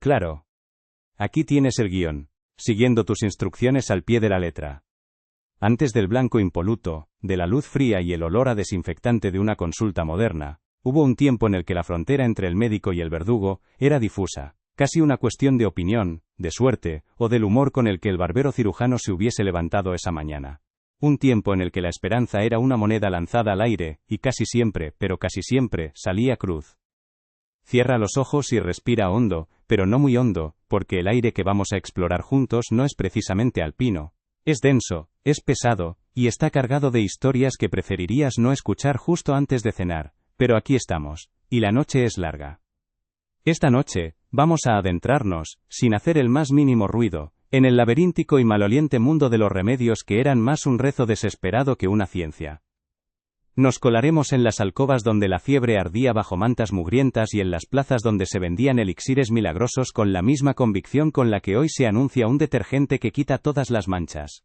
Claro. Aquí tienes el guión, siguiendo tus instrucciones al pie de la letra. Antes del blanco impoluto, de la luz fría y el olor a desinfectante de una consulta moderna, hubo un tiempo en el que la frontera entre el médico y el verdugo era difusa, casi una cuestión de opinión, de suerte, o del humor con el que el barbero cirujano se hubiese levantado esa mañana. Un tiempo en el que la esperanza era una moneda lanzada al aire, y casi siempre, pero casi siempre, salía cruz. Cierra los ojos y respira hondo, pero no muy hondo, porque el aire que vamos a explorar juntos no es precisamente alpino. Es denso, es pesado, y está cargado de historias que preferirías no escuchar justo antes de cenar, pero aquí estamos, y la noche es larga. Esta noche, vamos a adentrarnos, sin hacer el más mínimo ruido, en el laberíntico y maloliente mundo de los remedios que eran más un rezo desesperado que una ciencia. Nos colaremos en las alcobas donde la fiebre ardía bajo mantas mugrientas y en las plazas donde se vendían elixires milagrosos con la misma convicción con la que hoy se anuncia un detergente que quita todas las manchas.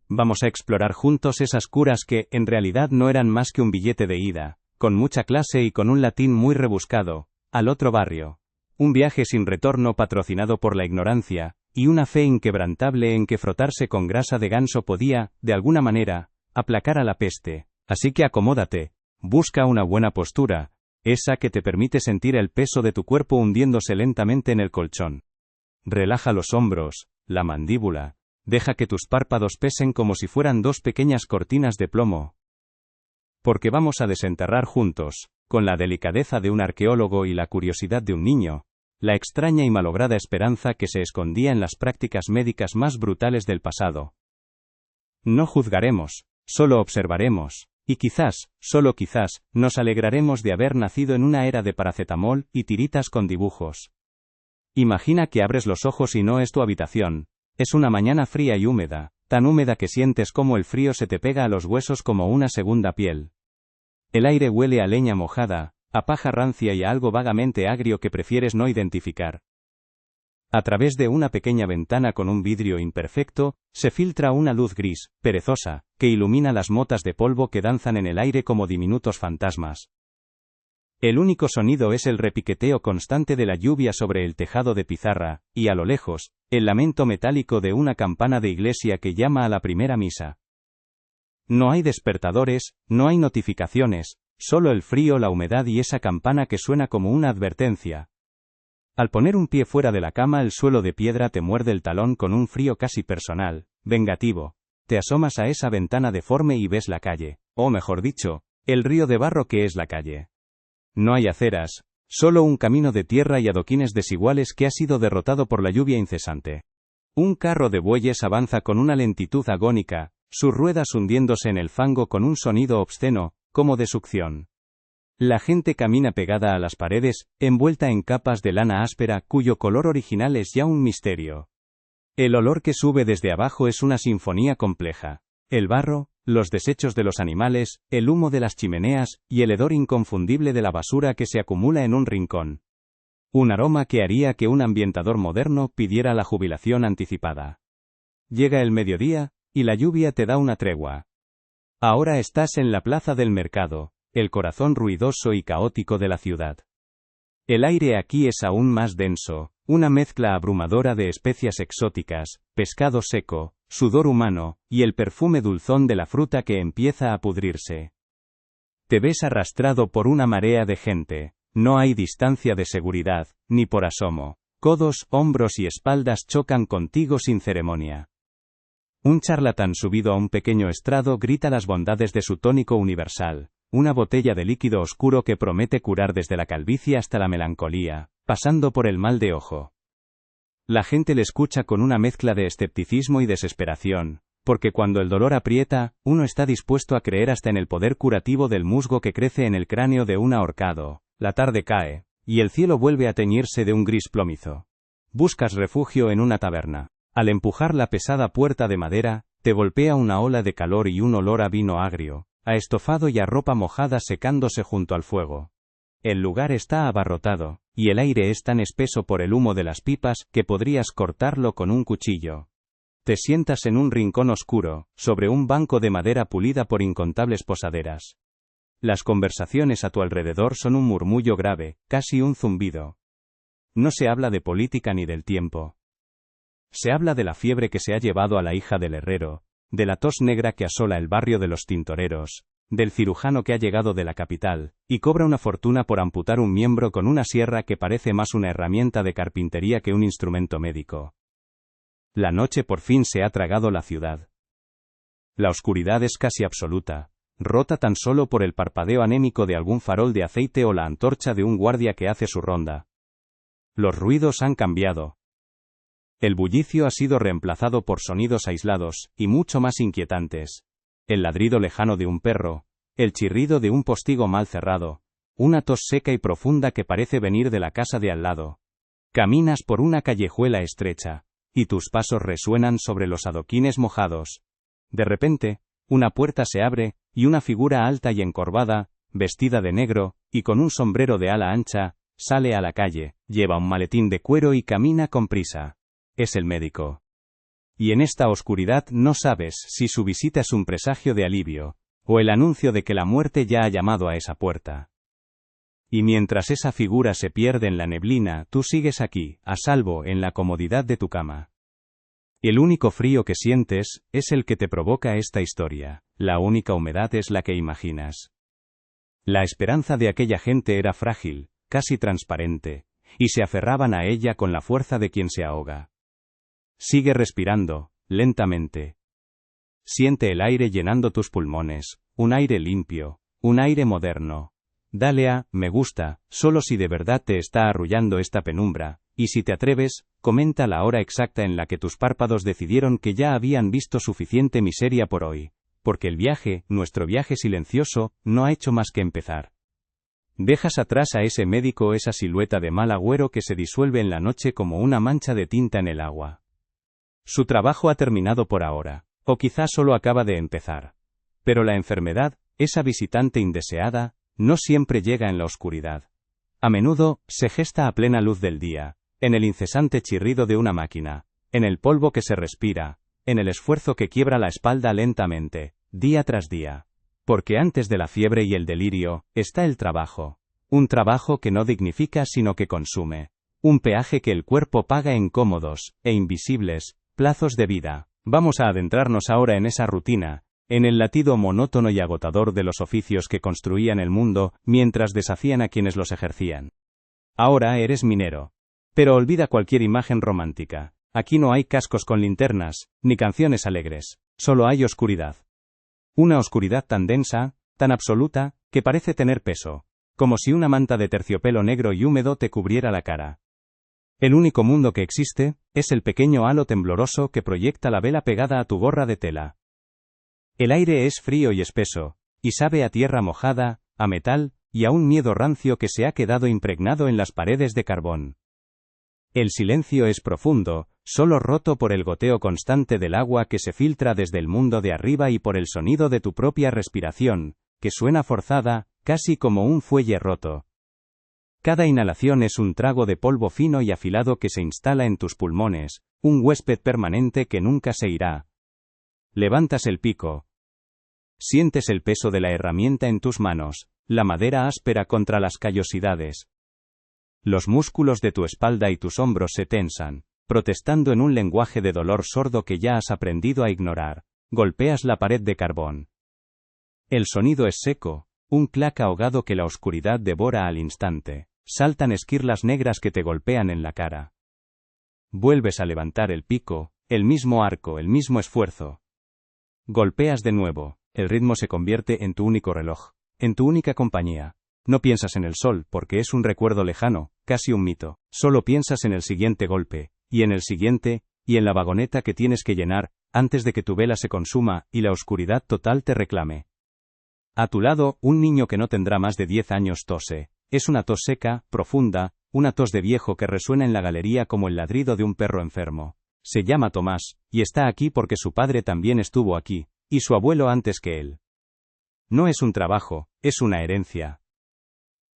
Vamos a explorar juntos esas curas que, en realidad, no eran más que un billete de ida, con mucha clase y con un latín muy rebuscado, al otro barrio. Un viaje sin retorno patrocinado por la ignorancia, y una fe inquebrantable en que frotarse con grasa de ganso podía, de alguna manera, aplacar a la peste. Así que acomódate, busca una buena postura, esa que te permite sentir el peso de tu cuerpo hundiéndose lentamente en el colchón. Relaja los hombros, la mandíbula, deja que tus párpados pesen como si fueran dos pequeñas cortinas de plomo. Porque vamos a desenterrar juntos, con la delicadeza de un arqueólogo y la curiosidad de un niño, la extraña y malograda esperanza que se escondía en las prácticas médicas más brutales del pasado. No juzgaremos, solo observaremos. Y quizás, solo quizás, nos alegraremos de haber nacido en una era de paracetamol y tiritas con dibujos. Imagina que abres los ojos y no es tu habitación. Es una mañana fría y húmeda, tan húmeda que sientes como el frío se te pega a los huesos como una segunda piel. El aire huele a leña mojada, a paja rancia y a algo vagamente agrio que prefieres no identificar. A través de una pequeña ventana con un vidrio imperfecto, se filtra una luz gris, perezosa, que ilumina las motas de polvo que danzan en el aire como diminutos fantasmas. El único sonido es el repiqueteo constante de la lluvia sobre el tejado de pizarra, y a lo lejos, el lamento metálico de una campana de iglesia que llama a la primera misa. No hay despertadores, no hay notificaciones, solo el frío, la humedad y esa campana que suena como una advertencia. Al poner un pie fuera de la cama, el suelo de piedra te muerde el talón con un frío casi personal, vengativo. Te asomas a esa ventana deforme y ves la calle, o mejor dicho, el río de barro que es la calle. No hay aceras, solo un camino de tierra y adoquines desiguales que ha sido derrotado por la lluvia incesante. Un carro de bueyes avanza con una lentitud agónica, sus ruedas hundiéndose en el fango con un sonido obsceno, como de succión. La gente camina pegada a las paredes, envuelta en capas de lana áspera cuyo color original es ya un misterio. El olor que sube desde abajo es una sinfonía compleja. El barro, los desechos de los animales, el humo de las chimeneas, y el hedor inconfundible de la basura que se acumula en un rincón. Un aroma que haría que un ambientador moderno pidiera la jubilación anticipada. Llega el mediodía, y la lluvia te da una tregua. Ahora estás en la plaza del mercado, el corazón ruidoso y caótico de la ciudad. El aire aquí es aún más denso, una mezcla abrumadora de especias exóticas, pescado seco, sudor humano, y el perfume dulzón de la fruta que empieza a pudrirse. Te ves arrastrado por una marea de gente, no hay distancia de seguridad, ni por asomo. Codos, hombros y espaldas chocan contigo sin ceremonia. Un charlatán subido a un pequeño estrado grita las bondades de su tónico universal. Una botella de líquido oscuro que promete curar desde la calvicie hasta la melancolía, pasando por el mal de ojo. La gente le escucha con una mezcla de escepticismo y desesperación, porque cuando el dolor aprieta, uno está dispuesto a creer hasta en el poder curativo del musgo que crece en el cráneo de un ahorcado. La tarde cae, y el cielo vuelve a teñirse de un gris plomizo. Buscas refugio en una taberna. Al empujar la pesada puerta de madera, te golpea una ola de calor y un olor a vino agrio, a estofado y a ropa mojada secándose junto al fuego. El lugar está abarrotado, y el aire es tan espeso por el humo de las pipas que podrías cortarlo con un cuchillo. Te sientas en un rincón oscuro, sobre un banco de madera pulida por incontables posaderas. Las conversaciones a tu alrededor son un murmullo grave, casi un zumbido. No se habla de política ni del tiempo. Se habla de la fiebre que se ha llevado a la hija del herrero, de la tos negra que asola el barrio de los tintoreros, del cirujano que ha llegado de la capital, y cobra una fortuna por amputar un miembro con una sierra que parece más una herramienta de carpintería que un instrumento médico. La noche por fin se ha tragado la ciudad. La oscuridad es casi absoluta, rota tan solo por el parpadeo anémico de algún farol de aceite o la antorcha de un guardia que hace su ronda. Los ruidos han cambiado. El bullicio ha sido reemplazado por sonidos aislados, y mucho más inquietantes. El ladrido lejano de un perro, el chirrido de un postigo mal cerrado, una tos seca y profunda que parece venir de la casa de al lado. Caminas por una callejuela estrecha, y tus pasos resuenan sobre los adoquines mojados. De repente, una puerta se abre, y una figura alta y encorvada, vestida de negro, y con un sombrero de ala ancha, sale a la calle, lleva un maletín de cuero y camina con prisa. Es el médico. Y en esta oscuridad no sabes si su visita es un presagio de alivio, o el anuncio de que la muerte ya ha llamado a esa puerta. Y mientras esa figura se pierde en la neblina, tú sigues aquí, a salvo en la comodidad de tu cama. El único frío que sientes es el que te provoca esta historia, la única humedad es la que imaginas. La esperanza de aquella gente era frágil, casi transparente, y se aferraban a ella con la fuerza de quien se ahoga. Sigue respirando, lentamente. Siente el aire llenando tus pulmones, un aire limpio, un aire moderno. Dale a me gusta, solo si de verdad te está arrullando esta penumbra, y si te atreves, comenta la hora exacta en la que tus párpados decidieron que ya habían visto suficiente miseria por hoy, porque el viaje, nuestro viaje silencioso, no ha hecho más que empezar. Dejas atrás a ese médico, esa silueta de mal agüero que se disuelve en la noche como una mancha de tinta en el agua. Su trabajo ha terminado por ahora, o quizás solo acaba de empezar. Pero la enfermedad, esa visitante indeseada, no siempre llega en la oscuridad. A menudo, se gesta a plena luz del día, en el incesante chirrido de una máquina, en el polvo que se respira, en el esfuerzo que quiebra la espalda lentamente, día tras día. Porque antes de la fiebre y el delirio, está el trabajo. Un trabajo que no dignifica sino que consume. Un peaje que el cuerpo paga en cómodos, e invisibles, plazos de vida. Vamos a adentrarnos ahora en esa rutina, en el latido monótono y agotador de los oficios que construían el mundo, mientras deshacían a quienes los ejercían. Ahora eres minero. Pero olvida cualquier imagen romántica. Aquí no hay cascos con linternas, ni canciones alegres. Solo hay oscuridad. Una oscuridad tan densa, tan absoluta, que parece tener peso, como si una manta de terciopelo negro y húmedo te cubriera la cara. El único mundo que existe, es el pequeño halo tembloroso que proyecta la vela pegada a tu gorra de tela. El aire es frío y espeso, y sabe a tierra mojada, a metal, y a un miedo rancio que se ha quedado impregnado en las paredes de carbón. El silencio es profundo, solo roto por el goteo constante del agua que se filtra desde el mundo de arriba y por el sonido de tu propia respiración, que suena forzada, casi como un fuelle roto. Cada inhalación es un trago de polvo fino y afilado que se instala en tus pulmones, un huésped permanente que nunca se irá. Levantas el pico. Sientes el peso de la herramienta en tus manos, la madera áspera contra las callosidades. Los músculos de tu espalda y tus hombros se tensan, protestando en un lenguaje de dolor sordo que ya has aprendido a ignorar. Golpeas la pared de carbón. El sonido es seco, un clac ahogado que la oscuridad devora al instante. Saltan esquirlas negras que te golpean en la cara. Vuelves a levantar el pico, el mismo arco, el mismo esfuerzo. Golpeas de nuevo, el ritmo se convierte en tu único reloj, en tu única compañía. No piensas en el sol, porque es un recuerdo lejano, casi un mito. Solo piensas en el siguiente golpe, y en el siguiente, y en la vagoneta que tienes que llenar, antes de que tu vela se consuma, y la oscuridad total te reclame. A tu lado, un niño que no tendrá más de 10 años tose. Es una tos seca, profunda, una tos de viejo que resuena en la galería como el ladrido de un perro enfermo. Se llama Tomás, y está aquí porque su padre también estuvo aquí, y su abuelo antes que él. No es un trabajo, es una herencia.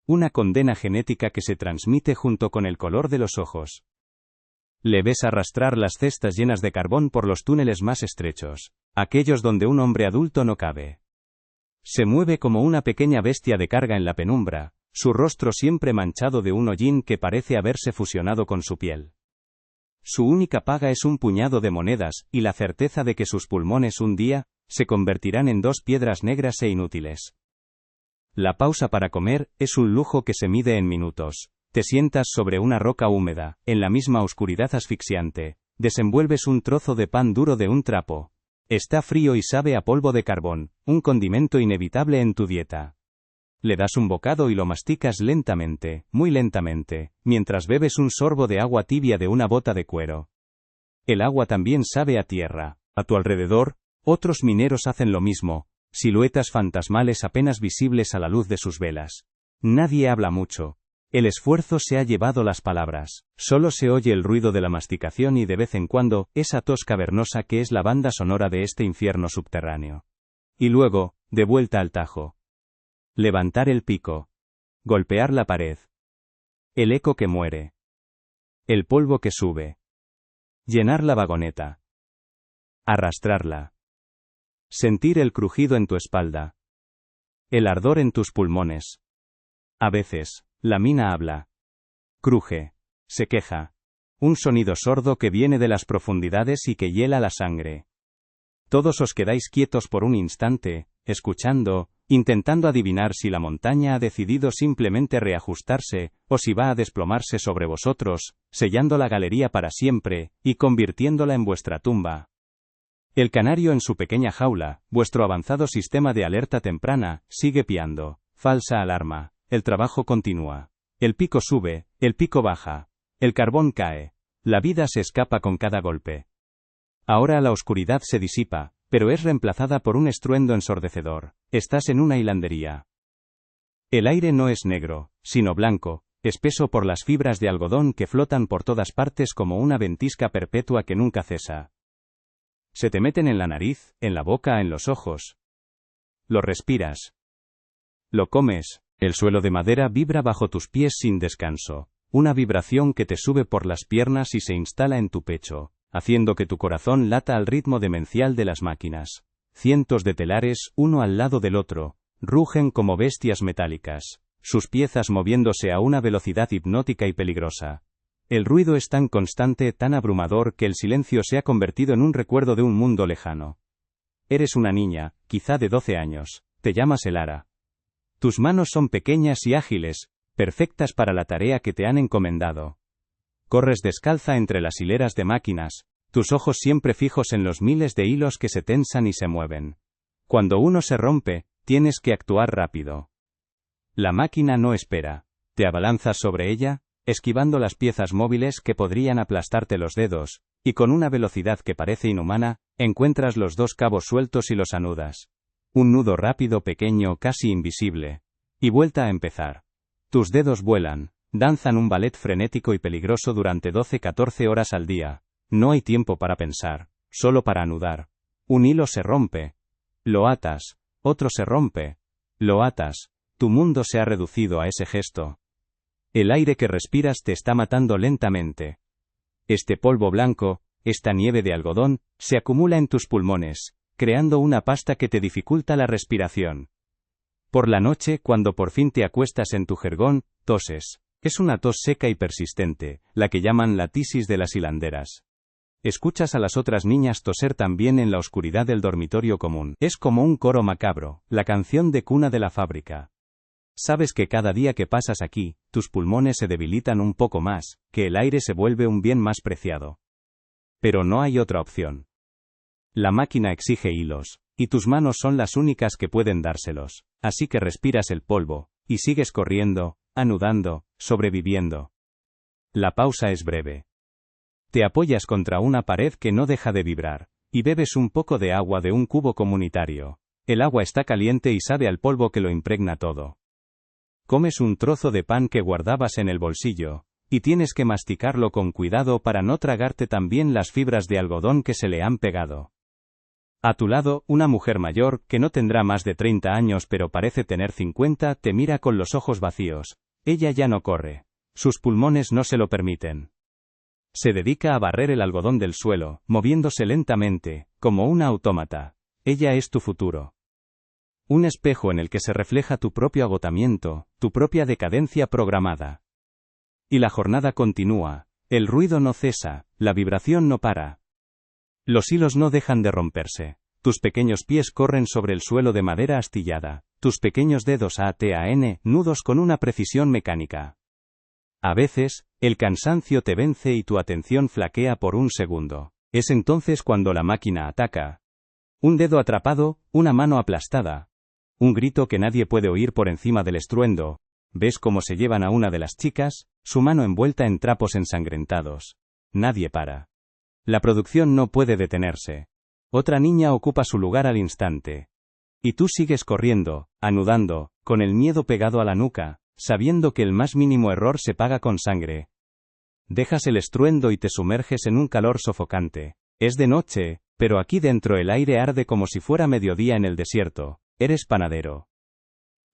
Una condena genética que se transmite junto con el color de los ojos. Le ves arrastrar las cestas llenas de carbón por los túneles más estrechos, aquellos donde un hombre adulto no cabe. Se mueve como una pequeña bestia de carga en la penumbra, su rostro siempre manchado de un hollín que parece haberse fusionado con su piel. Su única paga es un puñado de monedas, y la certeza de que sus pulmones un día se convertirán en 2 piedras negras e inútiles. La pausa para comer es un lujo que se mide en minutos. Te sientas sobre una roca húmeda, en la misma oscuridad asfixiante. Desenvuelves un trozo de pan duro de un trapo. Está frío y sabe a polvo de carbón, un condimento inevitable en tu dieta. Le das un bocado y lo masticas lentamente, muy lentamente, mientras bebes un sorbo de agua tibia de una bota de cuero. El agua también sabe a tierra. A tu alrededor, otros mineros hacen lo mismo, siluetas fantasmales apenas visibles a la luz de sus velas. Nadie habla mucho. El esfuerzo se ha llevado las palabras. Solo se oye el ruido de la masticación y de vez en cuando, esa tos cavernosa que es la banda sonora de este infierno subterráneo. Y luego, de vuelta al tajo. Levantar el pico. Golpear la pared. El eco que muere. El polvo que sube. Llenar la vagoneta. Arrastrarla. Sentir el crujido en tu espalda. El ardor en tus pulmones. A veces, la mina habla. Cruje. Se queja. Un sonido sordo que viene de las profundidades y que hiela la sangre. Todos os quedáis quietos por un instante, escuchando, intentando adivinar si la montaña ha decidido simplemente reajustarse, o si va a desplomarse sobre vosotros, sellando la galería para siempre, y convirtiéndola en vuestra tumba. El canario en su pequeña jaula, vuestro avanzado sistema de alerta temprana, sigue piando. Falsa alarma. El trabajo continúa. El pico sube, el pico baja. El carbón cae. La vida se escapa con cada golpe. Ahora la oscuridad se disipa, pero es reemplazada por un estruendo ensordecedor. Estás en una hilandería. El aire no es negro, sino blanco, espeso por las fibras de algodón que flotan por todas partes como una ventisca perpetua que nunca cesa. Se te meten en la nariz, en la boca, en los ojos. Lo respiras. Lo comes. El suelo de madera vibra bajo tus pies sin descanso. Una vibración que te sube por las piernas y se instala en tu pecho, haciendo que tu corazón lata al ritmo demencial de las máquinas. Cientos de telares, uno al lado del otro, rugen como bestias metálicas, sus piezas moviéndose a una velocidad hipnótica y peligrosa. El ruido es tan constante, tan abrumador, que el silencio se ha convertido en un recuerdo de un mundo lejano. Eres una niña, quizá de 12 años, te llamas Elara. Tus manos son pequeñas y ágiles, perfectas para la tarea que te han encomendado. Corres descalza entre las hileras de máquinas, tus ojos siempre fijos en los miles de hilos que se tensan y se mueven. Cuando uno se rompe, tienes que actuar rápido. La máquina no espera. Te abalanzas sobre ella, esquivando las piezas móviles que podrían aplastarte los dedos, y con una velocidad que parece inhumana, encuentras los 2 cabos sueltos y los anudas. Un nudo rápido, pequeño, casi invisible. Y vuelta a empezar. Tus dedos vuelan, danzan un ballet frenético y peligroso durante 12-14 horas al día. No hay tiempo para pensar, solo para anudar. Un hilo se rompe. Lo atas. Otro se rompe. Lo atas. Tu mundo se ha reducido a ese gesto. El aire que respiras te está matando lentamente. Este polvo blanco, esta nieve de algodón, se acumula en tus pulmones, creando una pasta que te dificulta la respiración. Por la noche, cuando por fin te acuestas en tu jergón, toses. Es una tos seca y persistente, la que llaman la tisis de las hilanderas. Escuchas a las otras niñas toser también en la oscuridad del dormitorio común. Es como un coro macabro, la canción de cuna de la fábrica. Sabes que cada día que pasas aquí, tus pulmones se debilitan un poco más, que el aire se vuelve un bien más preciado. Pero no hay otra opción. La máquina exige hilos, y tus manos son las únicas que pueden dárselos, así que respiras el polvo, y sigues corriendo, anudando, sobreviviendo. La pausa es breve. Te apoyas contra una pared que no deja de vibrar, y bebes un poco de agua de un cubo comunitario. El agua está caliente y sabe al polvo que lo impregna todo. Comes un trozo de pan que guardabas en el bolsillo, y tienes que masticarlo con cuidado para no tragarte también las fibras de algodón que se le han pegado. A tu lado, una mujer mayor, que no tendrá más de 30 años pero parece tener 50, te mira con los ojos vacíos. Ella ya no corre. Sus pulmones no se lo permiten. Se dedica a barrer el algodón del suelo, moviéndose lentamente, como una autómata. Ella es tu futuro. Un espejo en el que se refleja tu propio agotamiento, tu propia decadencia programada. Y la jornada continúa, el ruido no cesa, la vibración no para. Los hilos no dejan de romperse. Tus pequeños pies corren sobre el suelo de madera astillada, tus pequeños dedos atan, nudos con una precisión mecánica. A veces, el cansancio te vence y tu atención flaquea por un segundo. Es entonces cuando la máquina ataca. Un dedo atrapado, una mano aplastada. Un grito que nadie puede oír por encima del estruendo. Ves cómo se llevan a una de las chicas, su mano envuelta en trapos ensangrentados. Nadie para. La producción no puede detenerse. Otra niña ocupa su lugar al instante. Y tú sigues corriendo, anudando, con el miedo pegado a la nuca, sabiendo que el más mínimo error se paga con sangre. Dejas el estruendo y te sumerges en un calor sofocante. Es de noche, pero aquí dentro el aire arde como si fuera mediodía en el desierto. Eres panadero.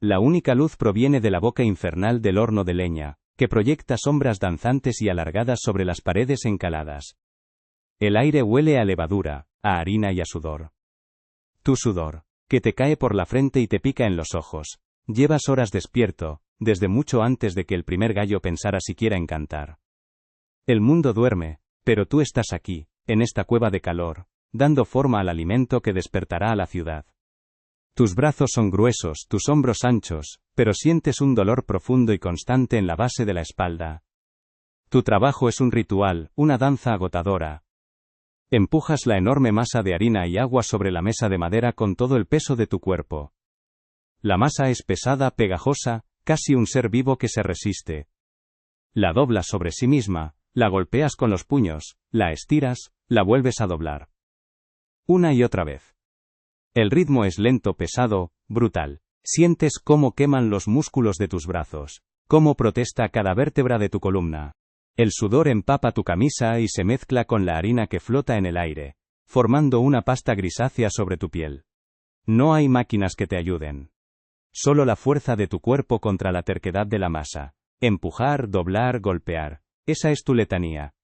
La única luz proviene de la boca infernal del horno de leña, que proyecta sombras danzantes y alargadas sobre las paredes encaladas. El aire huele a levadura, a harina y a sudor. Tu sudor, que te cae por la frente y te pica en los ojos. Llevas horas despierto, desde mucho antes de que el primer gallo pensara siquiera en cantar. El mundo duerme, pero tú estás aquí, en esta cueva de calor, dando forma al alimento que despertará a la ciudad. Tus brazos son gruesos, tus hombros anchos, pero sientes un dolor profundo y constante en la base de la espalda. Tu trabajo es un ritual, una danza agotadora. Empujas la enorme masa de harina y agua sobre la mesa de madera con todo el peso de tu cuerpo. La masa es pesada, pegajosa, casi un ser vivo que se resiste. La doblas sobre sí misma, la golpeas con los puños, la estiras, la vuelves a doblar. Una y otra vez. El ritmo es lento, pesado, brutal. Sientes cómo queman los músculos de tus brazos, cómo protesta cada vértebra de tu columna. El sudor empapa tu camisa y se mezcla con la harina que flota en el aire, formando una pasta grisácea sobre tu piel. No hay máquinas que te ayuden. Solo la fuerza de tu cuerpo contra la terquedad de la masa. Empujar, doblar, golpear. Esa es tu letanía.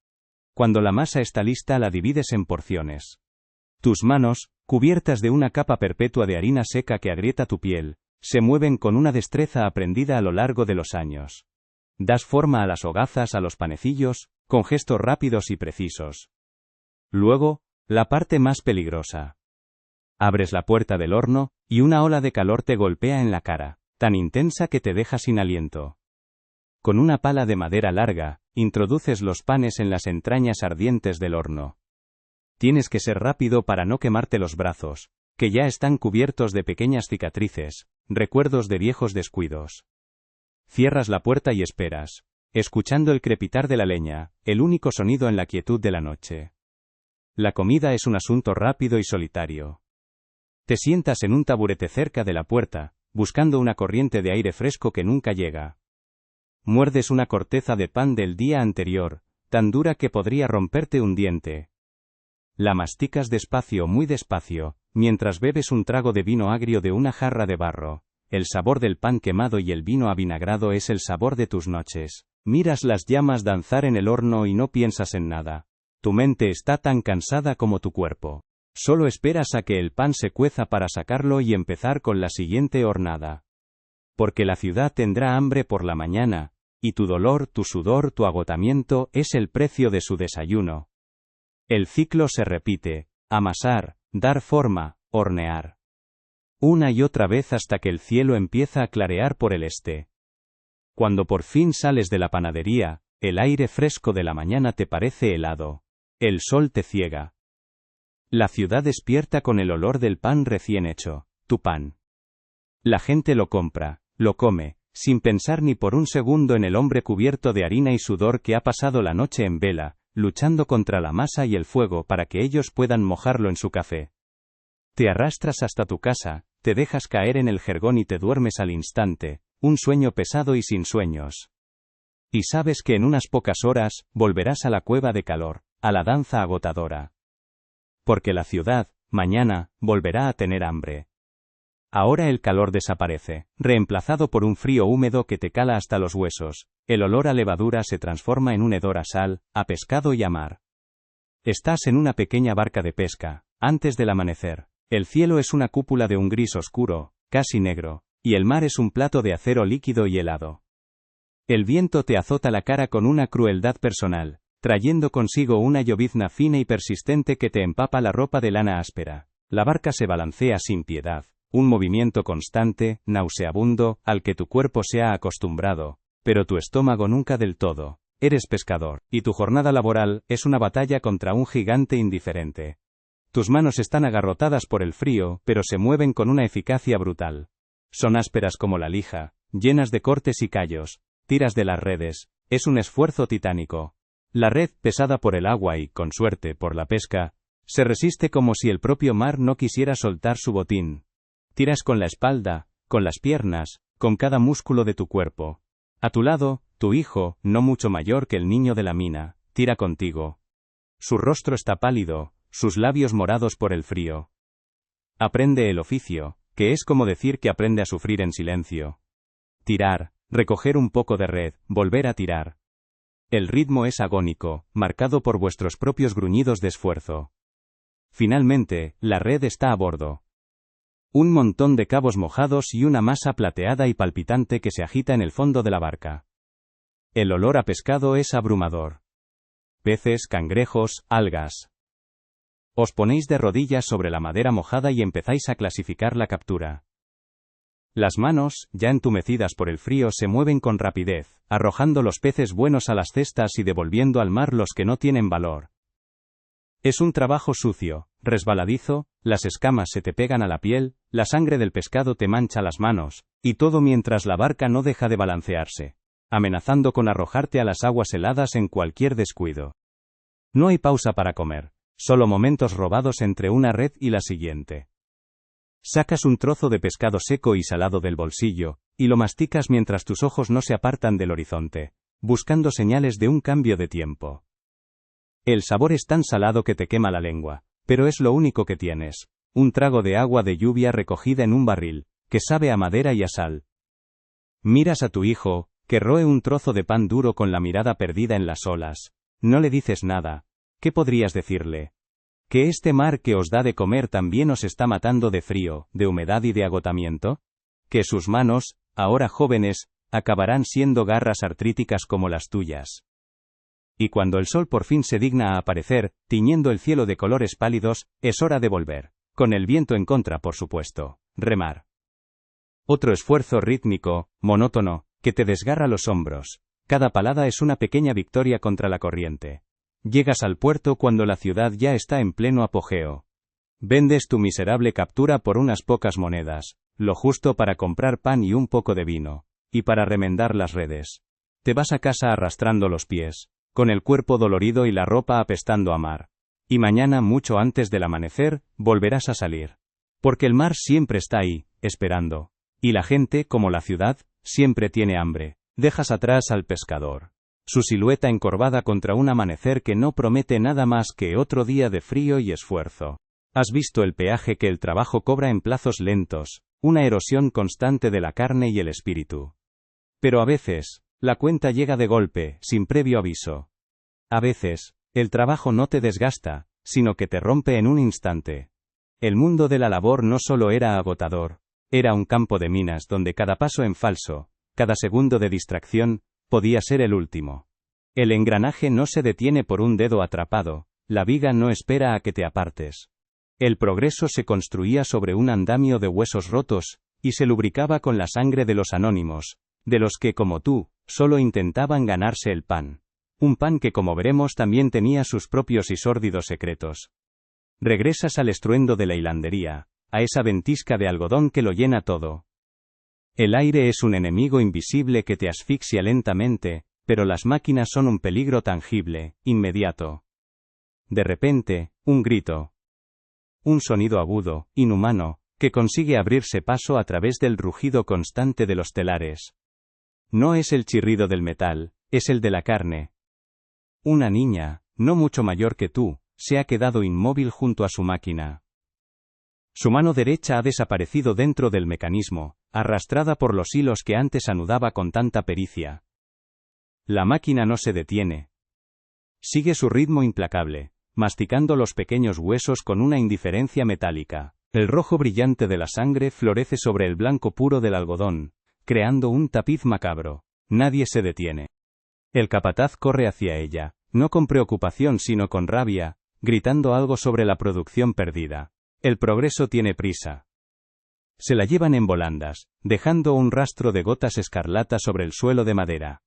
Cuando la masa está lista, la divides en porciones. Tus manos, cubiertas de una capa perpetua de harina seca que agrieta tu piel, se mueven con una destreza aprendida a lo largo de los años. Das forma a las hogazas, a los panecillos, con gestos rápidos y precisos. Luego, la parte más peligrosa. Abres la puerta del horno, y una ola de calor te golpea en la cara, tan intensa que te deja sin aliento. Con una pala de madera larga, introduces los panes en las entrañas ardientes del horno. Tienes que ser rápido para no quemarte los brazos, que ya están cubiertos de pequeñas cicatrices, recuerdos de viejos descuidos. Cierras la puerta y esperas, escuchando el crepitar de la leña, el único sonido en la quietud de la noche. La comida es un asunto rápido y solitario. Te sientas en un taburete cerca de la puerta, buscando una corriente de aire fresco que nunca llega. Muerdes una corteza de pan del día anterior, tan dura que podría romperte un diente. La masticas despacio, muy despacio, mientras bebes un trago de vino agrio de una jarra de barro. El sabor del pan quemado y el vino avinagrado es el sabor de tus noches. Miras las llamas danzar en el horno y no piensas en nada. Tu mente está tan cansada como tu cuerpo. Solo esperas a que el pan se cueza para sacarlo y empezar con la siguiente hornada. Porque la ciudad tendrá hambre por la mañana, y tu dolor, tu sudor, tu agotamiento es el precio de su desayuno. El ciclo se repite: amasar, dar forma, hornear. Una y otra vez hasta que el cielo empieza a clarear por el este. Cuando por fin sales de la panadería, el aire fresco de la mañana te parece helado. El sol te ciega. La ciudad despierta con el olor del pan recién hecho, tu pan. La gente lo compra, lo come, sin pensar ni por un segundo en el hombre cubierto de harina y sudor que ha pasado la noche en vela, luchando contra la masa y el fuego para que ellos puedan mojarlo en su café. Te arrastras hasta tu casa, te dejas caer en el jergón y te duermes al instante, un sueño pesado y sin sueños. Y sabes que en unas pocas horas, volverás a la cueva de calor, a la danza agotadora. Porque la ciudad, mañana, volverá a tener hambre. Ahora el calor desaparece, reemplazado por un frío húmedo que te cala hasta los huesos. El olor a levadura se transforma en un hedor a sal, a pescado y a mar. Estás en una pequeña barca de pesca, antes del amanecer. El cielo es una cúpula de un gris oscuro, casi negro, y el mar es un plato de acero líquido y helado. El viento te azota la cara con una crueldad personal, trayendo consigo una llovizna fina y persistente que te empapa la ropa de lana áspera. La barca se balancea sin piedad, un movimiento constante, nauseabundo, al que tu cuerpo se ha acostumbrado, pero tu estómago nunca del todo. Eres pescador, y tu jornada laboral es una batalla contra un gigante indiferente. Tus manos están agarrotadas por el frío, pero se mueven con una eficacia brutal. Son ásperas como la lija, llenas de cortes y callos. Tiras de las redes, es un esfuerzo titánico. La red, pesada por el agua y, con suerte, por la pesca, se resiste como si el propio mar no quisiera soltar su botín. Tiras con la espalda, con las piernas, con cada músculo de tu cuerpo. A tu lado, tu hijo, no mucho mayor que el niño de la mina, tira contigo. Su rostro está pálido, sus labios morados por el frío. Aprende el oficio, que es como decir que aprende a sufrir en silencio. Tirar, recoger un poco de red, volver a tirar. El ritmo es agónico, marcado por vuestros propios gruñidos de esfuerzo. Finalmente, la red está a bordo. Un montón de cabos mojados y una masa plateada y palpitante que se agita en el fondo de la barca. El olor a pescado es abrumador. Peces, cangrejos, algas. Os ponéis de rodillas sobre la madera mojada y empezáis a clasificar la captura. Las manos, ya entumecidas por el frío, se mueven con rapidez, arrojando los peces buenos a las cestas y devolviendo al mar los que no tienen valor. Es un trabajo sucio, resbaladizo, las escamas se te pegan a la piel, la sangre del pescado te mancha las manos, y todo mientras la barca no deja de balancearse, amenazando con arrojarte a las aguas heladas en cualquier descuido. No hay pausa para comer, solo momentos robados entre una red y la siguiente. Sacas un trozo de pescado seco y salado del bolsillo, y lo masticas mientras tus ojos no se apartan del horizonte, buscando señales de un cambio de tiempo. El sabor es tan salado que te quema la lengua, pero es lo único que tienes, un trago de agua de lluvia recogida en un barril, que sabe a madera y a sal. Miras a tu hijo, que roe un trozo de pan duro con la mirada perdida en las olas. No le dices nada. ¿Qué podrías decirle? ¿Que este mar que os da de comer también os está matando de frío, de humedad y de agotamiento? ¿Que sus manos, ahora jóvenes, acabarán siendo garras artríticas como las tuyas? Y cuando el sol por fin se digna a aparecer, tiñendo el cielo de colores pálidos, es hora de volver. Con el viento en contra, por supuesto. Remar. Otro esfuerzo rítmico, monótono, que te desgarra los hombros. Cada palada es una pequeña victoria contra la corriente. Llegas al puerto cuando la ciudad ya está en pleno apogeo. Vendes tu miserable captura por unas pocas monedas, lo justo para comprar pan y un poco de vino, y para remendar las redes. Te vas a casa arrastrando los pies, con el cuerpo dolorido y la ropa apestando a mar. Y mañana, mucho antes del amanecer, volverás a salir. Porque el mar siempre está ahí, esperando. Y la gente, como la ciudad, siempre tiene hambre. Dejas atrás al pescador. Su silueta encorvada contra un amanecer que no promete nada más que otro día de frío y esfuerzo. Has visto el peaje que el trabajo cobra en plazos lentos, una erosión constante de la carne y el espíritu. Pero a veces, la cuenta llega de golpe, sin previo aviso. A veces, el trabajo no te desgasta, sino que te rompe en un instante. El mundo de la labor no solo era agotador, era un campo de minas donde cada paso en falso, cada segundo de distracción, podía ser el último. El engranaje no se detiene por un dedo atrapado, la viga no espera a que te apartes. El progreso se construía sobre un andamio de huesos rotos, y se lubricaba con la sangre de los anónimos, de los que, como tú, solo intentaban ganarse el pan. Un pan que, como veremos, también tenía sus propios y sórdidos secretos. Regresas al estruendo de la hilandería, a esa ventisca de algodón que lo llena todo. El aire es un enemigo invisible que te asfixia lentamente, pero las máquinas son un peligro tangible, inmediato. De repente, un grito. Un sonido agudo, inhumano, que consigue abrirse paso a través del rugido constante de los telares. No es el chirrido del metal, es el de la carne. Una niña, no mucho mayor que tú, se ha quedado inmóvil junto a su máquina. Su mano derecha ha desaparecido dentro del mecanismo, arrastrada por los hilos que antes anudaba con tanta pericia. La máquina no se detiene. Sigue su ritmo implacable, masticando los pequeños huesos con una indiferencia metálica. El rojo brillante de la sangre florece sobre el blanco puro del algodón, creando un tapiz macabro. Nadie se detiene. El capataz corre hacia ella, no con preocupación sino con rabia, gritando algo sobre la producción perdida. El progreso tiene prisa. Se la llevan en volandas, dejando un rastro de gotas escarlata sobre el suelo de madera.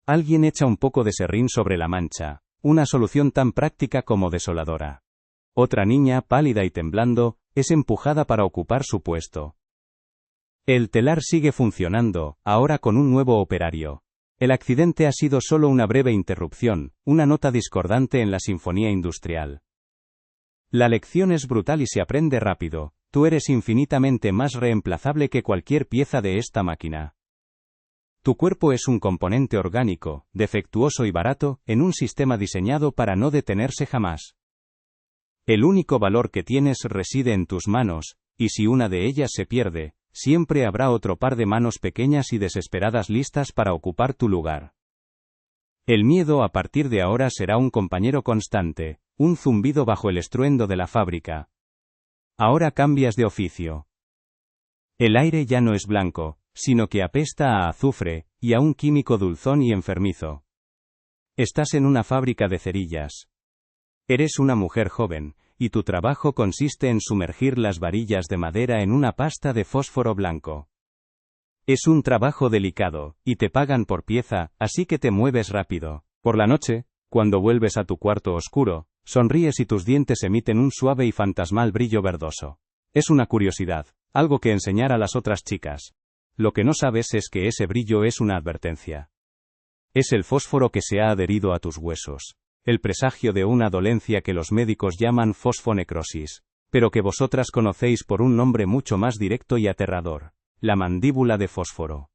Alguien echa un poco de serrín sobre la mancha, una solución tan práctica como desoladora. Otra niña, pálida y temblando, es empujada para ocupar su puesto. El telar sigue funcionando, ahora con un nuevo operario. El accidente ha sido solo una breve interrupción, una nota discordante en la sinfonía industrial. La lección es brutal y se aprende rápido. Tú eres infinitamente más reemplazable que cualquier pieza de esta máquina. Tu cuerpo es un componente orgánico, defectuoso y barato, en un sistema diseñado para no detenerse jamás. El único valor que tienes reside en tus manos, y si una de ellas se pierde, siempre habrá otro par de manos pequeñas y desesperadas listas para ocupar tu lugar. El miedo a partir de ahora será un compañero constante, un zumbido bajo el estruendo de la fábrica. Ahora cambias de oficio. El aire ya no es blanco, sino que apesta a azufre, y a un químico dulzón y enfermizo. Estás en una fábrica de cerillas. Eres una mujer joven, y tu trabajo consiste en sumergir las varillas de madera en una pasta de fósforo blanco. Es un trabajo delicado, y te pagan por pieza, así que te mueves rápido. Por la noche, cuando vuelves a tu cuarto oscuro, sonríes y tus dientes emiten un suave y fantasmal brillo verdoso. Es una curiosidad, algo que enseñar a las otras chicas. Lo que no sabes es que ese brillo es una advertencia. Es el fósforo que se ha adherido a tus huesos. El presagio de una dolencia que los médicos llaman fosfonecrosis, pero que vosotras conocéis por un nombre mucho más directo y aterrador: la mandíbula de fósforo.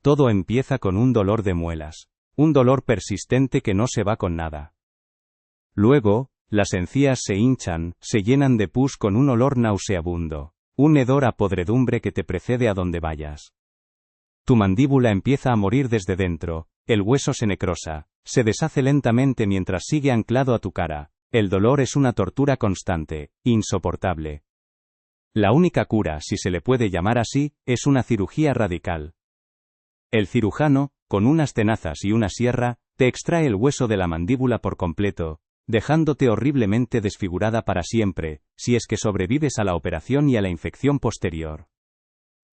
Todo empieza con un dolor de muelas, un dolor persistente que no se va con nada. Luego, las encías se hinchan, se llenan de pus con un olor nauseabundo, un hedor a podredumbre que te precede a donde vayas. Tu mandíbula empieza a morir desde dentro, el hueso se necrosa, se deshace lentamente mientras sigue anclado a tu cara. El dolor es una tortura constante, insoportable. La única cura, si se le puede llamar así, es una cirugía radical. El cirujano, con unas tenazas y una sierra, te extrae el hueso de la mandíbula por completo, dejándote horriblemente desfigurada para siempre, si es que sobrevives a la operación y a la infección posterior.